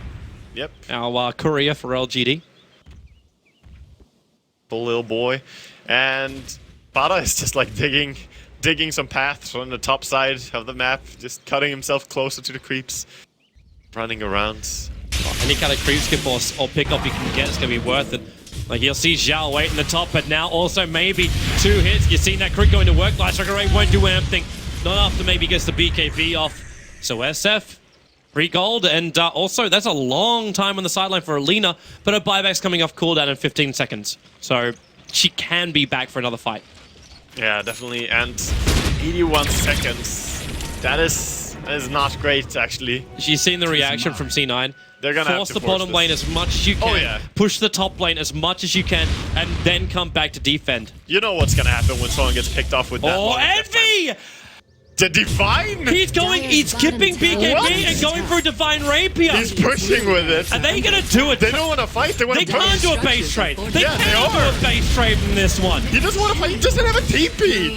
Speaker 1: Yep.
Speaker 3: Our courier for LGD.
Speaker 1: The little boy, and Bada is just like digging some paths on the top side of the map, just cutting himself closer to the creeps, running around.
Speaker 3: Any kind of creep skip or pickup you can get is going to be worth it. Like, you'll see Zhao wait in the top, but now also maybe 2 hits. You've seen that crit going to work. Last Ray won't do anything. Not after maybe gets the BKB off. So SF, 3 gold, and also that's a long time on the sideline for Alina, but her buyback's coming off cooldown in 15 seconds. So she can be back for another fight.
Speaker 1: Yeah, definitely, and 81 seconds. That is not great, actually.
Speaker 3: She's seen the reaction from C9.
Speaker 1: They're gonna
Speaker 3: force
Speaker 1: have to
Speaker 3: the bottom lane as much as you can.
Speaker 1: Oh, yeah.
Speaker 3: Push the top lane as much as you can, and then come back to defend.
Speaker 1: You know what's gonna happen when someone gets picked off with that.
Speaker 3: Oh, Envy!
Speaker 1: The Divine?
Speaker 3: He's skipping BKB
Speaker 1: What?
Speaker 3: and going for a Divine Rapier.
Speaker 1: He's pushing with it.
Speaker 3: Are they gonna do it?
Speaker 1: They don't want to fight. They want
Speaker 3: They
Speaker 1: to
Speaker 3: can't
Speaker 1: push.
Speaker 3: do a base trade. They
Speaker 1: Yeah, they
Speaker 3: can't
Speaker 1: are.
Speaker 3: do a base trade in this one.
Speaker 1: He doesn't want to fight. He doesn't have a TP.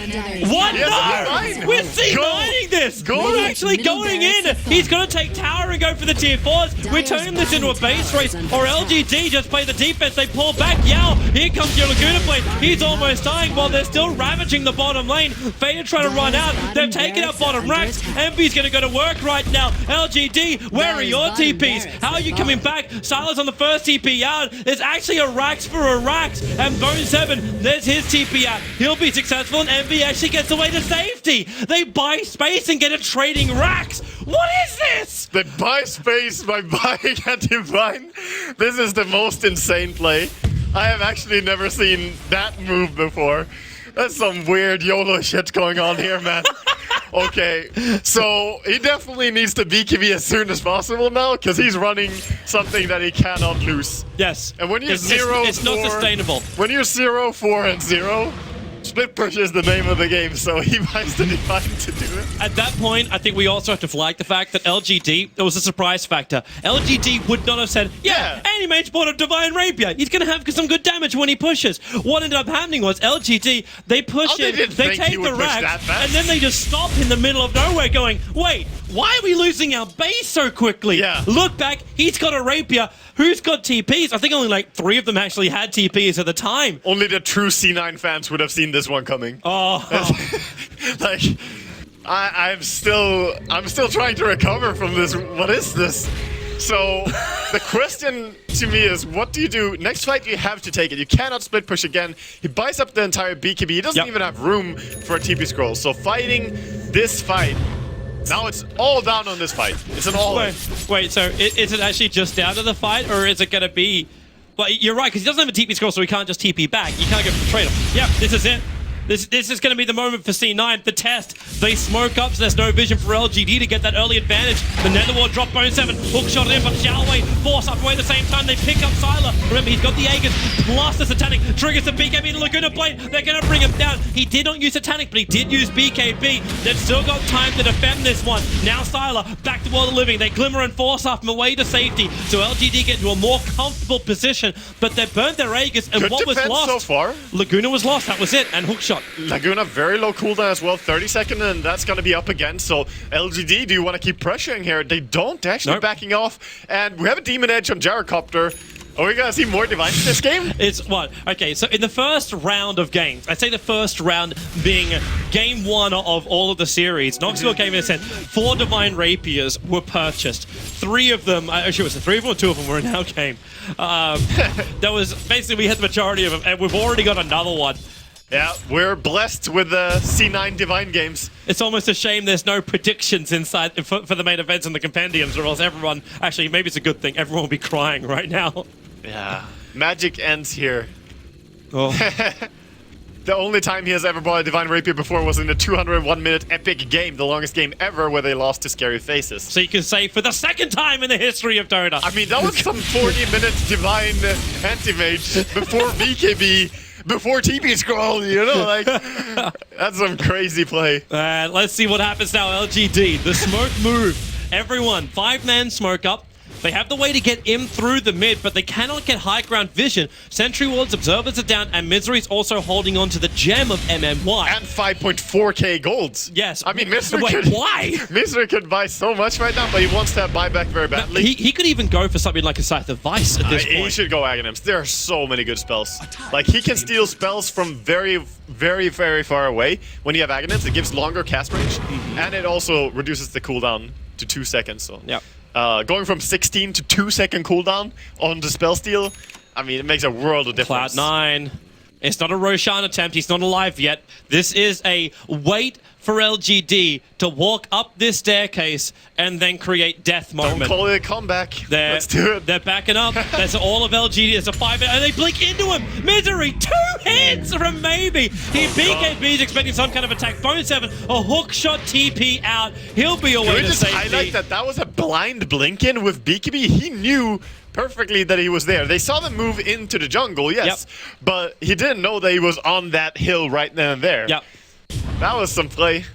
Speaker 3: What?
Speaker 1: Yes,
Speaker 3: No!
Speaker 1: Divine.
Speaker 3: We're C9ing this!
Speaker 1: Go.
Speaker 3: We're actually
Speaker 2: Middle
Speaker 3: going in!
Speaker 2: barracks are
Speaker 3: He's gonna take tower and go for the tier 4s. We're turning this into a base race. Or LGD just play the defense. They pull back. Yao! Here comes your Laguna Blade. He's almost dying while they're still ravaging the bottom lane. Vader trying to run out. They've taken out bottom racks. Envy's gonna go to work right now. LGD, where are your TPs? How are you coming back? Silas on the first TP out. There's actually a Rax for a Rax. And bo2, there's his TP out. He'll be successful and Envy actually gets away to safety. They buy space and get a trading Rax. What is this?
Speaker 1: They buy space by buying a Divine. This is the most insane play. I have actually never seen that move before. That's some weird YOLO shit going on here, man. Okay, so he definitely needs to BKB as soon as possible now, because he's running something that he cannot lose.
Speaker 3: Yes.
Speaker 1: And when you're
Speaker 3: it's not
Speaker 1: 0-4
Speaker 3: sustainable.
Speaker 1: When you're 0-4 and 0, split push is the name of the game, so he buys the Divine to do it.
Speaker 3: At that point, I think we also have to flag the fact that LGD, there was a surprise factor. LGD would not have said, yeah, Animage bought a Divine Rapier. He's going to have some good damage when he pushes. What ended up happening was LGD, they push
Speaker 1: They
Speaker 3: it,
Speaker 1: didn't
Speaker 3: they
Speaker 1: think he
Speaker 3: take
Speaker 1: would
Speaker 3: the
Speaker 1: push
Speaker 3: racks,
Speaker 1: that fast.
Speaker 3: and then they just stop in the middle of nowhere going, wait, why are we losing our base so quickly?
Speaker 1: Yeah.
Speaker 3: Look back, he's got a Rapier. Who's got TPs? I think only like 3 of them actually had TPs at the time.
Speaker 1: Only the true C9 fans would have seen this one coming.
Speaker 3: Oh.
Speaker 1: Like, I'm still trying to recover from this. What is this? So the question to me is, what do you do? Next fight, you have to take it. You cannot split push again. He buys up the entire BKB. He doesn't even have room for a TP scroll. So fighting this fight, now it's all down on this fight. It's an all.
Speaker 3: Wait, so is it actually just down to the fight, or is it going to be... Well, you're right, because he doesn't have a TP scroll, so he can't just TP back. You can't go for the trade-off. Yep, this is it. This is going to be the moment for C9, the test. They smoke up, so there's no vision for LGD to get that early advantage. The Netherward drop bo2, hook shot in, but Xiaowei force up away at the same time. They pick up Sylar. Remember, he's got the Aegis plus the Satanic. Triggers the BKB to Laguna Blade. They're going to bring him down. He did not use Satanic, but he did use BKB. They've still got time to defend this one. Now Sylar back to World of Living. They glimmer and force up him away to safety. So LGD get to a more comfortable position, but they burned their Aegis, and
Speaker 1: Good
Speaker 3: what was
Speaker 1: defense
Speaker 3: lost?
Speaker 1: so far.
Speaker 3: Laguna was lost. That was it. And hook shot.
Speaker 1: Laguna, very low cooldown as well, 30 seconds, and that's going to be up again. So LGD, do you want to keep pressuring here? They don't. They're actually backing off. And we have a Demon Edge on Gyrocopter. Are we going to see more Divines in this game?
Speaker 3: It's what? Okay, so in the first round of games, I'd say the first round being game 1 of all of the series, Knoxville came in and said 4 Divine Rapiers were purchased. 3 of them, actually was it 3 of them or 2 of them were in our game. That was, basically we had the majority of them, and we've already got another one.
Speaker 1: Yeah, we're blessed with the C9 Divine games.
Speaker 3: It's almost a shame there's no predictions inside for the main events and the compendiums, or else everyone, actually maybe it's a good thing, everyone will be crying right now.
Speaker 1: Yeah, magic ends here.
Speaker 3: Oh.
Speaker 1: The only time he has ever bought a Divine Rapier before was in the 201-minute epic game, the longest game ever, where they lost to Scary Faces.
Speaker 3: So you can say for the second time in the history of Dota.
Speaker 1: I mean, that was some 40-minute Divine Anti-Mage before BKB, before TP scroll, you know, like, that's some crazy play.
Speaker 3: Let's see what happens now, LGD. The smoke move. Everyone, 5-man smoke up. They have the way to get in through the mid, but they cannot get high ground vision. Sentry wards, observers are down, and Misery's also holding on to the gem of MMY.
Speaker 1: And 5.4k golds.
Speaker 3: Yes.
Speaker 1: I mean,
Speaker 3: Why?
Speaker 1: Misery could buy so much right now, but he wants that buyback very badly.
Speaker 3: He could even go for something like a Scythe of Vice at this point.
Speaker 1: He should go Aghanims. There are so many good spells. Like, he can steal spells from very, very, very far away. When you have Aghanims, it gives longer cast range, and it also reduces the cooldown to 2 seconds. So.
Speaker 3: Yeah.
Speaker 1: Going from 16 to 2-second cooldown on the spell steal, I mean, it makes a world of difference.
Speaker 3: Cloud9. It's not a Roshan attempt. He's not alive yet. This is a wait for LGD to walk up this staircase and then create death moment.
Speaker 1: Don't call it a comeback. Let's do it.
Speaker 3: They're backing up. That's all of LGD. There's a 5, and they blink into him. Misery, 2 hits from maybe. BKB's expecting some kind of attack. bo2, a hook shot TP out. He'll be away
Speaker 1: Can we
Speaker 3: to
Speaker 1: just
Speaker 3: safety.
Speaker 1: highlight that that was a blind blink in with BKB? He knew perfectly that he was there. They saw them move into the jungle, yes, but he didn't know that he was on that hill right then and there.
Speaker 3: Yep.
Speaker 1: That was some play.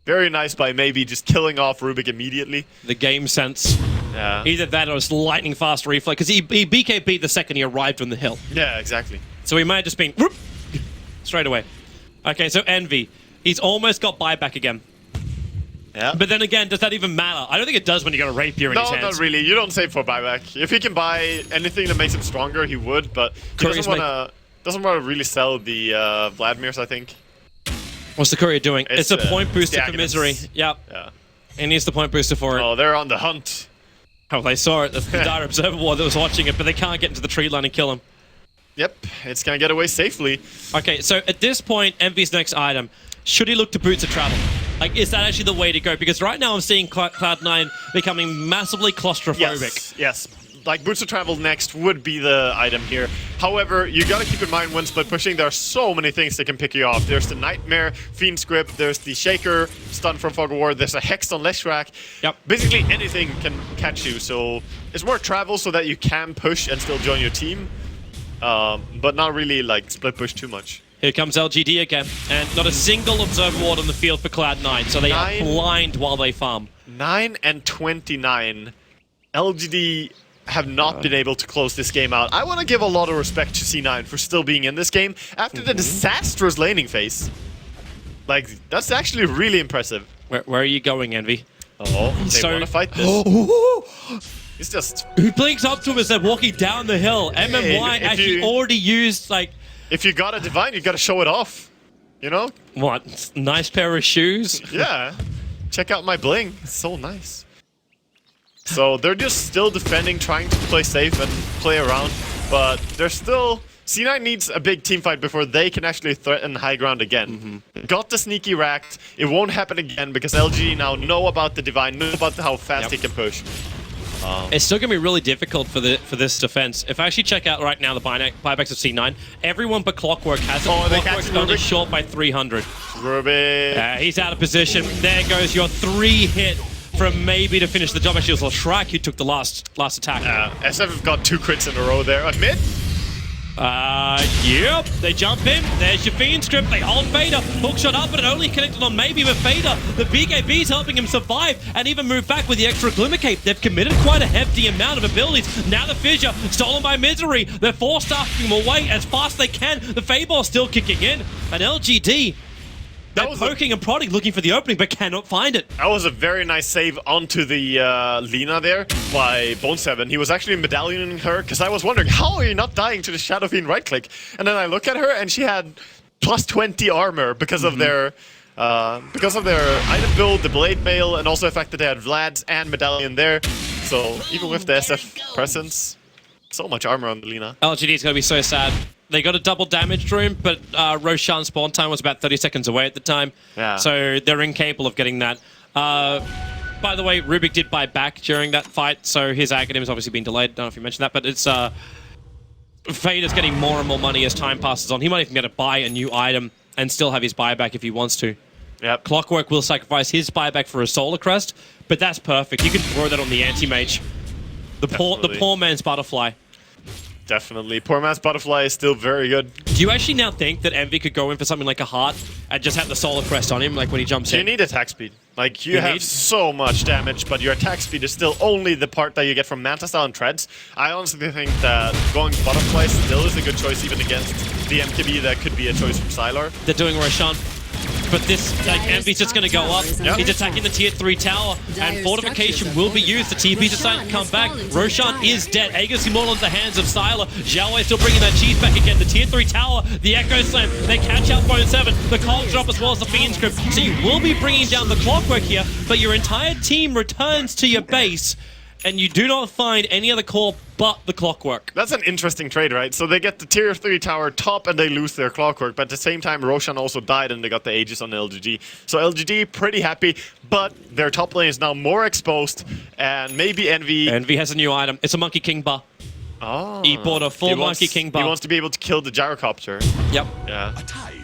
Speaker 1: Very nice by maybe just killing off Rubik immediately.
Speaker 3: The game sense.
Speaker 1: Yeah.
Speaker 3: Either that or it's lightning fast reflex, because he BKB'd the second he arrived on the hill.
Speaker 1: Yeah, exactly.
Speaker 3: So he might have just been whoop, straight away. Okay, so Envy. He's almost got buyback again.
Speaker 1: Yeah.
Speaker 3: But then again, does that even matter? I don't think it does when you got a rapier in his hands.
Speaker 1: No, not really. You don't save for buyback. If he can buy anything that makes him stronger, he would, but he doesn't want to really sell the Vladimirs, I think.
Speaker 3: What's the courier doing? It's a point booster for
Speaker 1: Agnes.
Speaker 3: Misery. Yep.
Speaker 1: Yeah.
Speaker 3: He needs the point booster for it.
Speaker 1: Oh, they're on the hunt.
Speaker 3: Oh, they saw it. That's the dire observer ward that was watching it, but they can't get into the tree line and kill him.
Speaker 1: Yep, it's gonna get away safely.
Speaker 3: Okay, so at this point, Envy's next item, should he look to Boots of Travel? Like, is that actually the way to go? Because right now I'm seeing Cloud9 becoming massively claustrophobic.
Speaker 1: Yes. Like, Boots of Travel next would be the item here. However, you gotta keep in mind when split pushing, there are so many things that can pick you off. There's the Nightmare, Fiend Script, there's the Shaker, Stun from Fog of War, there's a Hex on Leshrac.
Speaker 3: Yep.
Speaker 1: Basically anything can catch you, so it's more travel so that you can push and still join your team. But not really, like, split push too much.
Speaker 3: Here comes LGD again, and not a single observer ward on the field for Cloud9, so they are blind while they farm.
Speaker 1: 9 and 29. LGD have not been able to close this game out. I want to give a lot of respect to C9 for still being in this game after the disastrous laning phase. Like, that's actually really impressive.
Speaker 3: Where are you going, Envy?
Speaker 1: Oh, they want to fight this. It's just...
Speaker 3: Who blinks up to him as they're walking down the hill? MMY actually already used, like...
Speaker 1: If you got a Divine, you got to show it off. You know?
Speaker 3: What? Nice pair of shoes?
Speaker 1: Yeah. Check out my bling. It's so nice. So they're just still defending, trying to play safe and play around, but they're still... C9 needs a big team fight before they can actually threaten high ground again. Got the sneaky racked. It won't happen again because LG now know about the Divine, know about how fast he can push.
Speaker 3: It's still going to be really difficult for this defense. If I actually check out right now the buybacks of C9, everyone but Clockwork has it. Clockwork's only short by 300.
Speaker 1: Rubik.
Speaker 3: He's out of position. There goes your 3-hit from maybe to finish the job. Actually, it was Leshrac who took the last attack.
Speaker 1: SF have got 2 crits in a row there. Mid?
Speaker 3: Yep. They jump in. There's your Fiend Script. They hold Fader. Hookshot up, but it only connected on maybe with Fader. The BKB's helping him survive and even move back with the extra Glimmer Cape. They've committed quite a hefty amount of abilities. Now the Fissure, stolen by Misery. They're force-staffing him away as fast as they can. The Feybor's still kicking in. And LGD... They're poking and prodding, looking for the opening, but cannot find it.
Speaker 1: That was a very nice save onto the Lina there by bo2. He was actually medallioning her, because I was wondering, how are you not dying to the Shadow Fiend right-click? And then I look at her, and she had plus 20 armor because of their item build, the Blade Mail, and also the fact that they had Vlad's and Medallion there. So even with the SF presence, so much armor on the Lina.
Speaker 3: LGD is going to be so sad. They got a double damage to him, but Roshan's spawn time was about 30 seconds away at the time. Yeah. So they're incapable of getting that. By the way, Rubik did buy back during that fight, so his Aghanim has obviously been delayed. I don't know if you mentioned that, but it's... Fader's getting more and more money as time passes on. He might even get to buy a new item and still have his buyback if he wants to.
Speaker 1: Yep.
Speaker 3: Clockwork will sacrifice his buyback for a Solar Crest, but that's perfect. You can throw that on the anti-mage. The poor man's butterfly.
Speaker 1: Definitely. Poor man's butterfly is still very good.
Speaker 3: Do you actually now think that Envy could go in for something like a heart and just have the Solar Crest on him, like when he jumps in?
Speaker 1: You need attack speed. Like, you have so much damage, but your attack speed is still only the part that you get from Manta Style and Treads. I honestly think that going butterfly still is a good choice, even against the MKB that could be a choice from Sylar.
Speaker 3: They're doing Roshan. But this, like, Envy's just going to go up. Yep. He's attacking the tier 3 tower, and fortification will be used. The TP's decided to come back. Roshan is dead. Aegis Immortal in the hands of Sylar. Xiaowei still bringing that cheese back again. The tier 3 tower, the Echo Slam, they catch out bo2, the Cold Drop as well as the Fiend Script. So you will be bringing down the Clockwork here, but your entire team returns to your base, and you do not find any other core but the Clockwork.
Speaker 1: That's an interesting trade, right? So they get the tier 3 tower top and they lose their Clockwork, but at the same time Roshan also died and they got the Aegis on LGD. So LGD pretty happy, but their top lane is now more exposed, and maybe Envy...
Speaker 3: Envy has a new item. It's a Monkey King bar.
Speaker 1: Oh.
Speaker 3: He bought a full Monkey King bar.
Speaker 1: He wants to be able to kill the Gyrocopter.
Speaker 3: Yep.
Speaker 1: Yeah.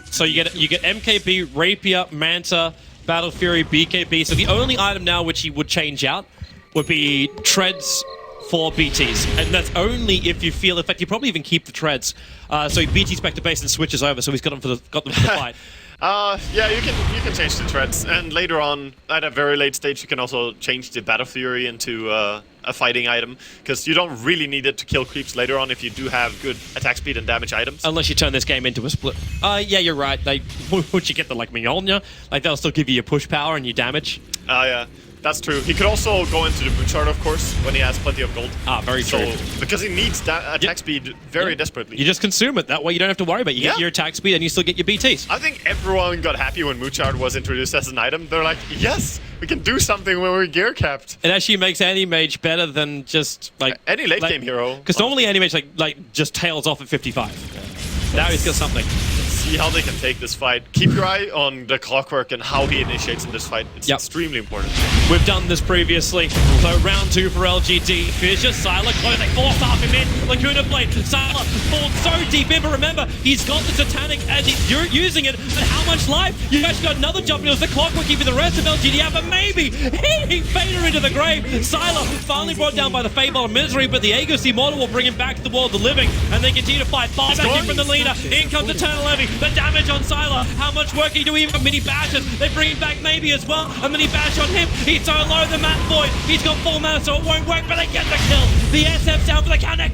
Speaker 3: So you get MKB, Rapier, Manta, Battle Fury, BKB. So the only item now which he would change out would be Treads for BTs, and that's only if you feel. In fact, you probably even keep the Treads. So he BTs back to base and switches over. So he's got them for the fight.
Speaker 1: Yeah, you can change the threats, and later on, at a very late stage, you can also change the Battle Fury into a fighting item, because you don't really need it to kill creeps later on if you do have good attack speed and damage items.
Speaker 3: Unless you turn this game into a split. Yeah, you're right. Like, once you get the Mignonia, like they'll still give you your push power and your damage.
Speaker 1: Yeah. That's true. He could also go into the boot chart, of course, when he has plenty of gold.
Speaker 3: Very true.
Speaker 1: Because he needs that attack speed very desperately.
Speaker 3: You just consume it. That way you don't have to worry about it. You get your attack speed and you still get your BTs.
Speaker 1: I think everyone got happy when Moochard was introduced as an item. They're like, yes, we can do something when we're gear capped.
Speaker 3: It actually makes any mage better than just like
Speaker 1: any late game hero.
Speaker 3: Because normally any mage like just tails off at 55. Now he's got something.
Speaker 1: See how they can take this fight. Keep your eye on the clockwork and how he initiates in this fight. It's extremely important.
Speaker 3: We've done this previously. So round 2 for LGD. Fisher, Sylar, close. They force off him in. Lacuna Blade. Sylar falls so deep in, but remember, he's got the Titanic as you're using it. And how much life? You've actually got another jump. It was the clockwork keeping the rest of LGD out, but maybe hitting Vader into the grave. Sylar finally brought down by the Fable of Misery, but the Aegis Immortal will bring him back to the world of the living, and they continue to fight. Far back in from the leader. In comes Eternal Levy. The damage on Sylar. How much work he do even mini bashes? They bring him back maybe as well. A mini bash on him. He's so low, the Mat Void. He's got full mana, so it won't work, but they get the kill. The SF down for the counter.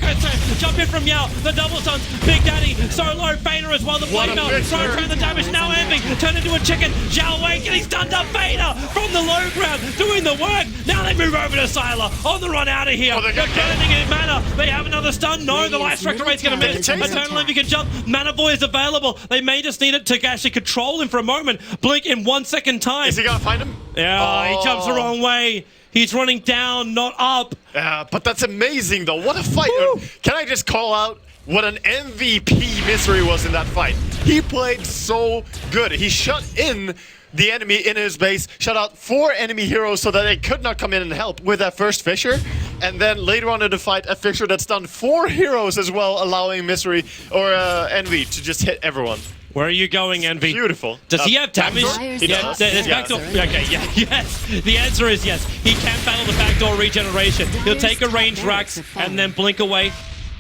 Speaker 3: Jump in from Yao. The double stuns. Big Daddy. So low. Vader as well. The blade melt. Throw through the damage. Now Envy. Turn into a chicken. Zhao Wei getting stunned up. Vader from the low ground. Doing the work. Now they move over to Sylar. On the run out of here. They're burning in mana. They have another stun. No, the life structure rate's going to miss. Eternal Envy can jump. Mana Void is available. They may just need it to actually control him for a moment. Blink in 1 second time.
Speaker 1: Is he gonna find him?
Speaker 3: Yeah, he jumps the wrong way. He's running down, not up.
Speaker 1: Yeah, but that's amazing though. What a fight. Woo. Can I just call out what an MVP Misery was in that fight? He played so good. He shut in the enemy in his base, shut out 4 enemy heroes so that they could not come in and help with that first Fissure. And then later on in the fight, a Fissure that stunned 4 heroes as well, allowing Misery or Envy to just hit everyone.
Speaker 3: Where are you going, Envy?
Speaker 1: Beautiful.
Speaker 3: Does he have damage?
Speaker 1: He does.
Speaker 3: There's backdoor. Okay, yeah, yes. The answer is yes. He can battle the backdoor regeneration. He'll take a range Rax and then blink away.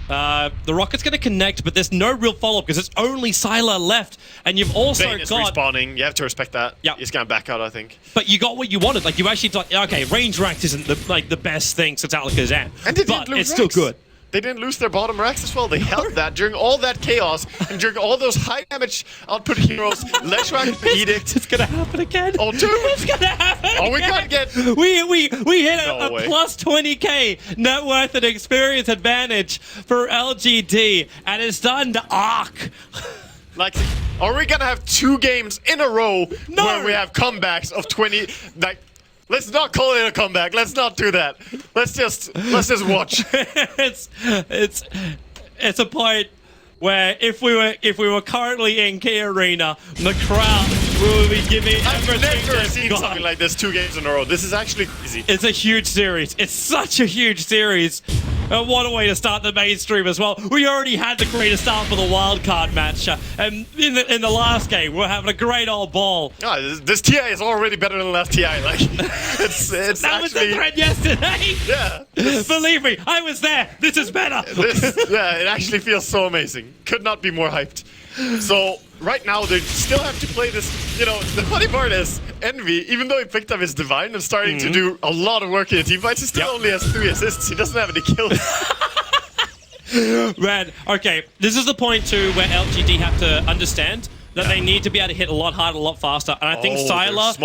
Speaker 3: The rocket's going to connect, but there's no real follow-up because it's only Sylar left, and you've also
Speaker 1: Bane is
Speaker 3: got
Speaker 1: respawning. You have to respect that.
Speaker 3: Yeah,
Speaker 1: he's going to back out, I think.
Speaker 3: But you got what you wanted. Like you actually thought, okay, range Rax isn't the best thing since Alakazam, but it's still good.
Speaker 1: They didn't lose their bottom racks as well. They held that during all that chaos and during all those high damage output heroes. Leshrac, Edict.
Speaker 3: It's gonna happen again.
Speaker 1: Oh, dude.
Speaker 3: It's gonna happen again.
Speaker 1: We gotta get.
Speaker 3: We hit
Speaker 1: No
Speaker 3: a
Speaker 1: way.
Speaker 3: plus 20k net worth and experience advantage for LGD, and it's done to arc.
Speaker 1: Like, are we gonna have 2 games in a row
Speaker 3: No.
Speaker 1: where we have comebacks of 20? Like, let's not call it a comeback. Let's not do that. Let's just watch.
Speaker 3: It's a point where if we were currently in Key Arena, the crowd will be giving
Speaker 1: I've
Speaker 3: everything
Speaker 1: never
Speaker 3: they've
Speaker 1: seen
Speaker 3: got.
Speaker 1: something like this 2 games in a row. This is actually crazy.
Speaker 3: It's a huge series. It's such a huge series. And what a way to start the mainstream as well. We already had the greatest start for the wildcard match. And in the last game, we're having a great old ball.
Speaker 1: Oh, this TI is already better than the last TI. Like, it's
Speaker 3: That
Speaker 1: actually,
Speaker 3: was the threat yesterday.
Speaker 1: Yeah.
Speaker 3: Believe me, I was there. This is better.
Speaker 1: Yeah, it actually feels so amazing. Could not be more hyped. So right now they still have to play this. You know, the funny part is Envy, even though he picked up his Divine and starting to do a lot of work in the team fights, he still only has 3 assists. He doesn't have any kills.
Speaker 3: Man, okay, this is the point too where LGD have to understand that they need to be able to hit a lot harder, a lot faster. And I think Sylar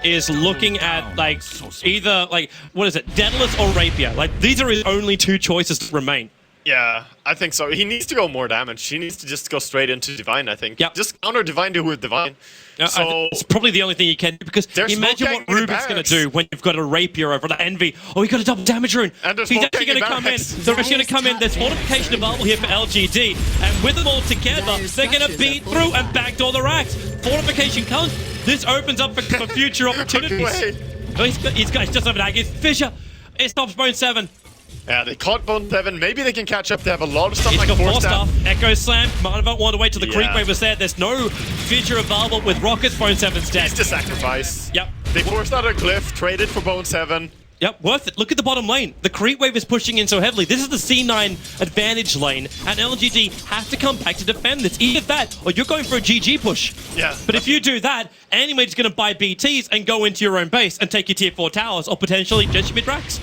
Speaker 3: is looking at like either like what is it, Daedalus or Rapier. Like these are his only 2 choices to remain.
Speaker 1: Yeah, I think so. He needs to go more damage. He needs to just go straight into Divine, I think.
Speaker 3: Yep.
Speaker 1: Just counter Divine to with Divine. So
Speaker 3: it's probably the only thing you can do because imagine what Ruben's going to do when you've got a Rapier over the Envy. Oh, he got a double damage rune.
Speaker 1: And
Speaker 3: He's actually going to come in. They're actually going to come in. There's fortification available here for LGD, and with them all together, they're going to beat through and backdoor the racks. Fortification comes. This opens up for future opportunities. Oh, he's just over Aggies. Fisher, it stops Bone 7.
Speaker 1: Yeah, they caught Bone 7. Maybe they can catch up. They have a lot of stuff
Speaker 3: He's
Speaker 1: like
Speaker 3: got 4
Speaker 1: Force
Speaker 3: stuff.
Speaker 1: Staff.
Speaker 3: Echo Slam. Might have wanted to wait till the creep wave was there. There's no feature available with Rockets. Bone 7's dead.
Speaker 1: It's the sacrifice.
Speaker 3: Yep.
Speaker 1: They forced out a Glyph, traded for Bone 7.
Speaker 3: Yep, worth it. Look at the bottom lane. The creep wave is pushing in so heavily. This is the C9 advantage lane, and LGD have to come back to defend this. Either that, or you're going for a GG push.
Speaker 1: Yeah.
Speaker 3: But if you do that, Animate's going to buy BTs and go into your own base and take your tier 4 towers, or potentially just your mid-racks.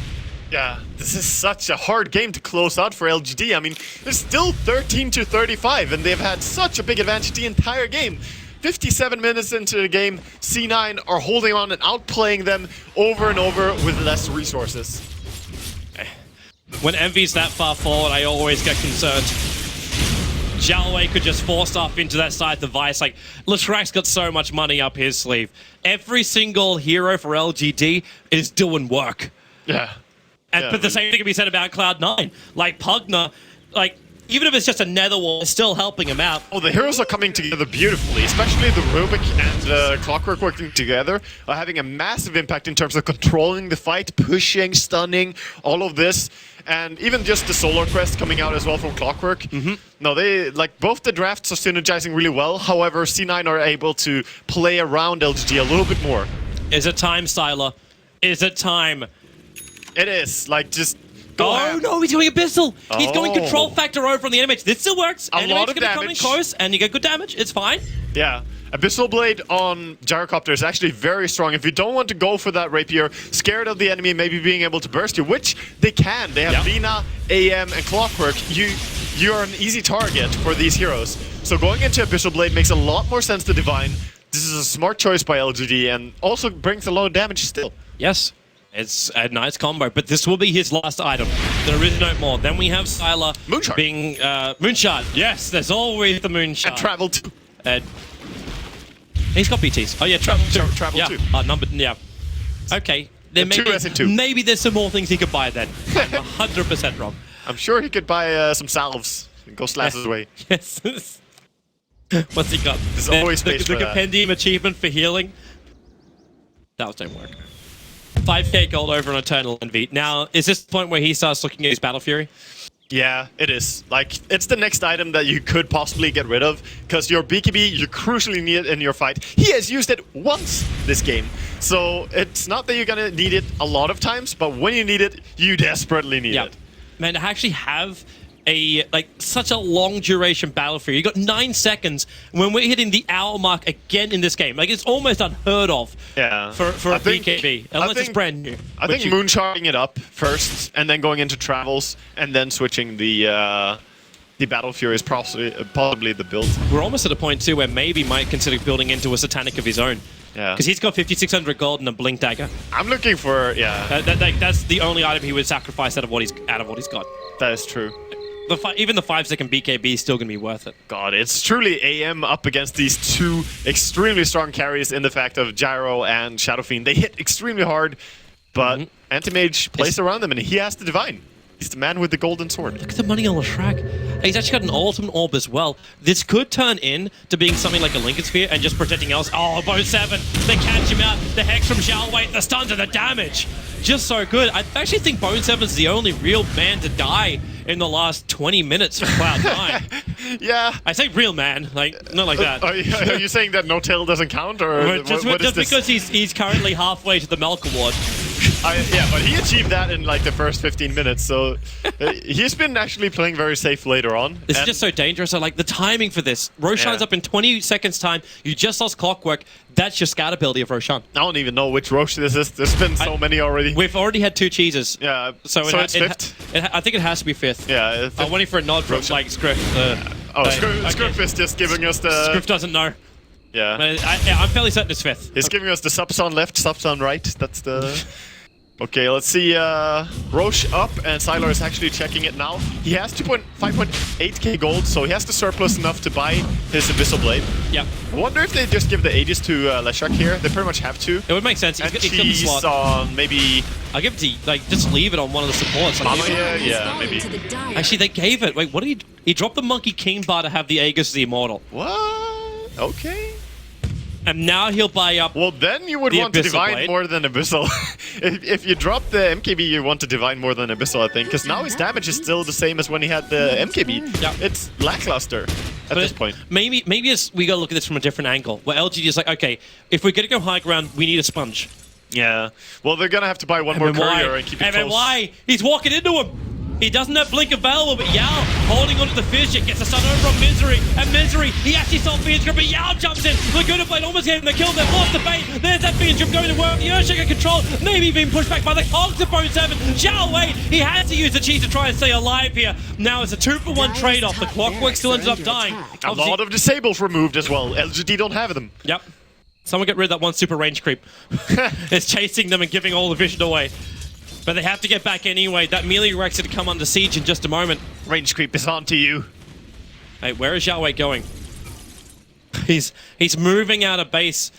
Speaker 1: Yeah, this is such a hard game to close out for LGD. I mean, they're still 13-35, and they've had such a big advantage the entire game. 57 minutes into the game, C9 are holding on and outplaying them over and over with less resources.
Speaker 3: When Envy's that far forward, I always get concerned. Jalway could just force stuff into that side device. Like, Leshrack's got so much money up his sleeve. Every single hero for LGD is doing work.
Speaker 1: Yeah.
Speaker 3: But the same thing can be said about Cloud9. Like, Pugna, like, even if it's just a nether wall, it's still helping him out.
Speaker 1: Oh, the heroes are coming together beautifully, especially the Rubik and Clockwork working together are having a massive impact in terms of controlling the fight, pushing, stunning, all of this. And even just the Solar Crest coming out as well from Clockwork. No, they, like, both the drafts are synergizing really well. However, C9 are able to play around LGD a little bit more.
Speaker 3: Is it time, Sylar? Is it time?
Speaker 1: It is, like, just...
Speaker 3: Oh no, he's going Abyssal! He's going Control Factor over on the Animate. This still works.
Speaker 1: A lot of
Speaker 3: gonna come in
Speaker 1: damage.
Speaker 3: close, and you get good damage. It's fine.
Speaker 1: Yeah. Abyssal Blade on Gyrocopter is actually very strong. If you don't want to go for that Rapier, scared of the enemy maybe being able to burst you, which they can. They have Lina, AM, and Clockwork. You're an easy target for these heroes. So going into Abyssal Blade makes a lot more sense to Divine. This is a smart choice by LGD and also brings a lot of damage still.
Speaker 3: Yes. It's a nice combo, but this will be his last item. There is no more. Then we have Sylar
Speaker 1: Moonshard.
Speaker 3: being... Moonshard. Yes, there's always the Moonshard.
Speaker 1: And Travel 2.
Speaker 3: He's got BTs. Oh yeah, Travel 2.
Speaker 1: Travel 2.
Speaker 3: Yeah. Okay. Then
Speaker 1: two.
Speaker 3: maybe there's some more things he could buy then. I'm 100% wrong.
Speaker 1: I'm sure he could buy some salves and go slash his way.
Speaker 3: Yes. What's he got?
Speaker 1: There's always space
Speaker 3: the
Speaker 1: for that.
Speaker 3: compendium achievement for healing. That don't work. 5k gold over on Eternal Envy. Now, is this the point where he starts looking at his Battle Fury?
Speaker 1: Yeah, it is. Like, it's the next item that you could possibly get rid of, because your BKB, you crucially need it in your fight. He has used it once this game, so it's not that you're gonna need it a lot of times, but when you need it, you desperately need it.
Speaker 3: Man, to actually have such a long duration battle for you. You got 9 seconds when we're hitting the hour mark again in this game. Like, it's almost unheard of for a BKB, unless it's brand new.
Speaker 1: I think moonsharding it up first, and then going into travels, and then switching the Battle Fury is possibly the build.
Speaker 3: We're almost at a point too where maybe might consider building into a Satanic of his own.
Speaker 1: Yeah.
Speaker 3: Because he's got 5,600 gold and a Blink Dagger.
Speaker 1: I'm looking for,
Speaker 3: that's the only item he would sacrifice out of what he's got.
Speaker 1: That is true.
Speaker 3: Even the 5-second BKB is still going to be worth it.
Speaker 1: God, it's truly AM up against these two extremely strong carries in the fact of Gyro and Shadow Fiend. They hit extremely hard, but Anti-Mage plays around them, and he has the Divine. He's the man with the golden sword.
Speaker 3: Look at the money on Leshrack. He's actually got an ultimate orb as well. This could turn in to being something like a Lincoln Sphere and just protecting else. Oh, bo2, they catch him out. The Hex from Jalway, the stuns and the damage. Just so good. I actually think bo2's the only real man to die in the last 20 minutes for Cloud9.
Speaker 1: Yeah.
Speaker 3: I say real man, like, not like that.
Speaker 1: Are you saying that no tail doesn't count, or
Speaker 3: just because he's currently halfway to the Melk Award.
Speaker 1: Yeah, but he achieved that in like the first 15 minutes, so he's been actually playing very safe later on.
Speaker 3: This is just so dangerous. I like the timing for this. Roshan's up in 20 seconds time. You just lost Clockwork. That's your scat ability of Roshan.
Speaker 1: I don't even know which Rosh this is. There's been so many already.
Speaker 3: We've already had 2 cheeses.
Speaker 1: Yeah,
Speaker 3: so
Speaker 1: it's fifth?
Speaker 3: I think it has to be 5th.
Speaker 1: Yeah.
Speaker 3: I'm waiting for a nod from like Scriff.
Speaker 1: Scriff is just giving us the...
Speaker 3: Scriff doesn't know.
Speaker 1: Yeah.
Speaker 3: I'm fairly certain it's 5th.
Speaker 1: He's giving us the subson left, subson right. That's the... Okay, let's see. Roche up, and Sylar is actually checking it now. He has 5.8k gold, so he has the surplus enough to buy his Abyssal Blade.
Speaker 3: Yeah.
Speaker 1: I wonder if they just give the Aegis to Leshrack here. They pretty much have to.
Speaker 3: It would make sense.
Speaker 1: And
Speaker 3: he's got the slot.
Speaker 1: On maybe...
Speaker 3: I'll give it to, like, just leave it on one of the supports.
Speaker 1: Yeah, maybe.
Speaker 3: Actually, they gave it. Wait, what did he dropped the Monkey King bar to have the Aegis the Immortal.
Speaker 1: What? Okay.
Speaker 3: And now he'll buy up.
Speaker 1: Well, then you would want to Divine more than Abyssal. if you drop the MKB, you want to Divine more than Abyssal, I think. Because now his damage is still the same as when he had the MKB.
Speaker 3: Yeah.
Speaker 1: It's lackluster at this point.
Speaker 3: Maybe we gotta look at this from a different angle. Where LGD is like, okay, if we're gonna go high ground, we need a sponge.
Speaker 1: Yeah. Well, they're gonna have to buy one more courier and keep it close.
Speaker 3: MMY, he's walking into him. He doesn't have Blink available, but Yao holding onto the fish. It gets a stun over on Misery. And Misery, he actually saw Fiend's Grip, but Yao jumps in. Laguna Blade almost getting the kill. They've lost the bait. There's that Fiend's Grip going to work. The Earthshaker control, maybe being pushed back by the cogs of bo2. Zhao Wei, he has to use the cheese to try and stay alive here. Now it's a 2-for-1 trade-off. The Clockwork still ends up dying.
Speaker 1: A lot of disables removed as well. LGD don't have them.
Speaker 3: Yep. Someone get rid of that one super range creep. It's chasing them and giving all the vision away. But they have to get back anyway. That melee Rex to come under siege in just a moment.
Speaker 1: Range creep is on to you.
Speaker 3: Hey, where is Zhao Wei going? He's moving out of base.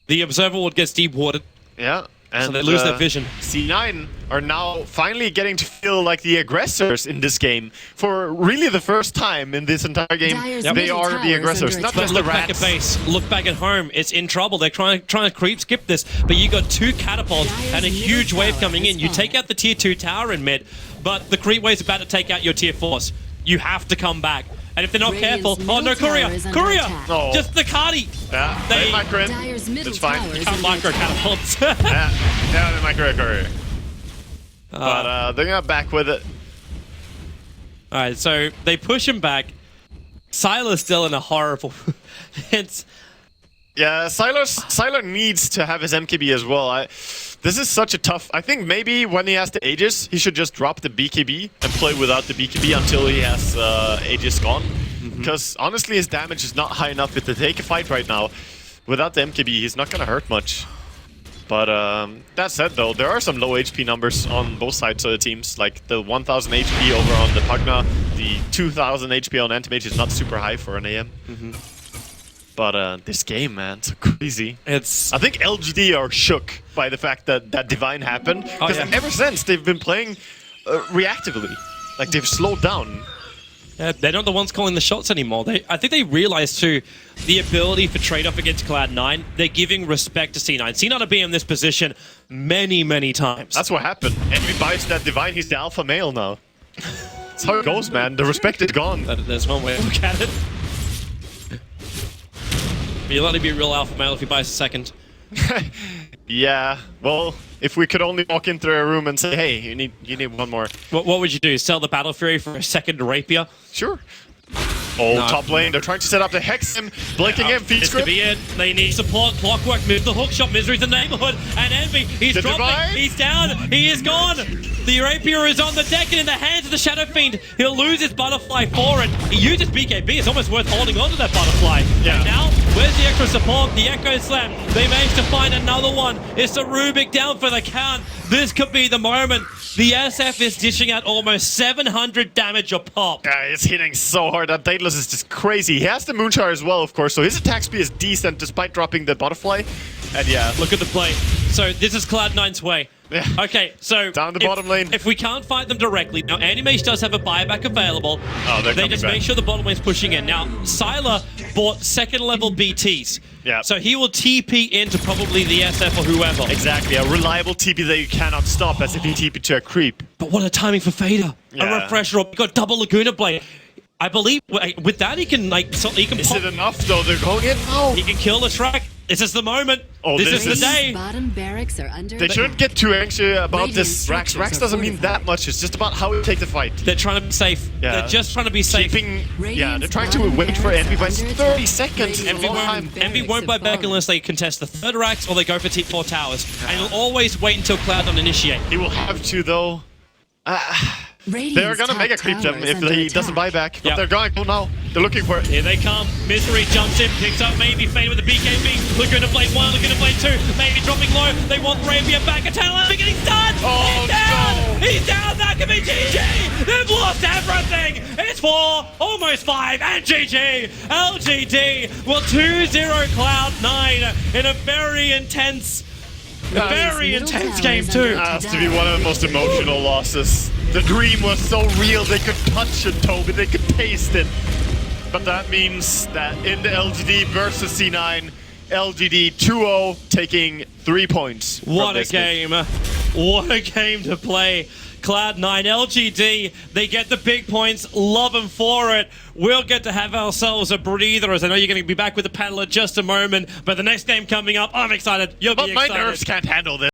Speaker 3: The observer ward gets deep watered.
Speaker 1: Yeah. And
Speaker 3: so they lose their vision.
Speaker 1: C9 are now finally getting to feel like the aggressors in this game. For really the first time in this entire game, they are the aggressors, not just the
Speaker 3: rats. Look back at base, look back at home. It's in trouble. They're trying to creep skip this, but you got 2 catapults and a huge wave coming in. You take out the tier 2 tower in mid, but the creep wave's about to take out your tier 4s. You have to come back. And if they're not careful, oh no, courier!
Speaker 1: Oh.
Speaker 3: Just the Cardi!
Speaker 1: Yeah, they micro in. It's fine.
Speaker 3: You can't micro catapults.
Speaker 1: yeah, they micro courier. But they're gonna back with it.
Speaker 3: Alright, so they push him back. Sylar's still in a horrible...
Speaker 1: Yeah, Sylar needs to have his MKB as well. This is such a tough... I think maybe when he has the Aegis, he should just drop the BKB and play without the BKB until he has Aegis gone. Because honestly, his damage is not high enough to take a fight right now. Without the MKB, he's not going to hurt much. But that said, though, there are some low HP numbers on both sides of the teams. Like the 1000 HP over on the Pugna, the 2000 HP on Antimage is not super high for an AM. But this game, man, it's so crazy. I think LGD are shook by the fact that that Divine happened. Because ever since, they've been playing reactively. Like, they've slowed down.
Speaker 3: They're not the ones calling the shots anymore. I think they realize, too, the ability for trade-off against Cloud9. They're giving respect to C9. C9 have been in this position many, many times.
Speaker 1: That's what happened. Envy buys that Divine, he's the alpha male now. That's how it goes, man. The respect is gone.
Speaker 3: There's one way to look at it. You'll only be a real alpha male if he buys a second.
Speaker 1: Yeah, well, if we could only walk into a room and say, hey, you need one more.
Speaker 3: What would you do? Sell the Battle Fury for a second Rapier?
Speaker 1: Sure. Oh, no. Top lane, they're trying to set up the Hex him, blinking him, feed script.
Speaker 3: This could be it. They need support, Clockwork, move the hook shot, Misery's in the neighborhood, and Envy, he's dropping, he's down, he is gone. The Rapier is on the deck and in the hands of the Shadow Fiend. He'll lose his Butterfly for it. He uses BKB, it's almost worth holding on to that Butterfly. Yeah. And now, where's the extra support? The Echo Slam. They managed to find another one. It's the Rubik down for the count. This could be the moment. The SF is dishing out almost 700 damage a pop.
Speaker 1: Yeah, it's hitting so hard. That Daedalus is just crazy. He has the Moonshard as well, of course, so his attack speed is decent despite dropping the Butterfly. And yeah.
Speaker 3: Look at the play. So this is Cloud9's way.
Speaker 1: Yeah.
Speaker 3: Okay, so
Speaker 1: down the bottom lane.
Speaker 3: If we can't fight them directly, now Animage does have a buyback available.
Speaker 1: Oh, they just
Speaker 3: make sure the bottom lane's pushing in. Now, Sylar bought second level BTs.
Speaker 1: Yeah.
Speaker 3: So he will TP into probably the SF or whoever.
Speaker 1: Exactly, a reliable TP that you cannot stop as if you TP to a creep.
Speaker 3: But what a timing for Fader. Yeah. A refresher up. You got double Laguna Blade. I believe with that he can
Speaker 1: Is it enough though? They're going in. No.
Speaker 3: He can kill the track. This is the moment.
Speaker 1: Oh,
Speaker 3: this is the day.
Speaker 2: Bottom barracks are under
Speaker 1: they shouldn't get too anxious about this Rax. Rax doesn't mean that much. It's just about how we take the fight.
Speaker 3: They're trying to be safe.
Speaker 1: Yeah.
Speaker 3: They're just trying to be safe.
Speaker 1: Yeah, they're trying to wait for Envy by 30 seconds.
Speaker 3: Envy won't buy back unless they contest the third Rax or they go for T4 towers. And he'll always wait until Cloud9 initiate.
Speaker 1: He will have to though. They're gonna mega creep them if he doesn't buy back, but they're going to now. They're looking for it.
Speaker 3: Here they come. Misery jumps in, picks up maybe Fade with the BKB. Laguna Blade 1, Laguna Blade 2, maybe dropping low. They want Rapier back. Italian getting stunned.
Speaker 1: Oh,
Speaker 3: he's down. No. He's down. That could be GG. They've lost everything. It's 4, almost 5, and GG. LGD will 2-0 Cloud9 in a very intense game too.
Speaker 1: Has to be one of the most emotional losses. The dream was so real, they could touch it, Toby, they could taste it. But that means that in the LGD versus C9, LGD 2-0 taking 3 points.
Speaker 3: What a game. What a game to play. Cloud9, LGD, they get the big points, love them for it. We'll get to have ourselves a breather, as I know you're going to be back with the panel in just a moment, but the next game coming up, I'm excited, you'll be excited.
Speaker 1: But my nerves can't handle this.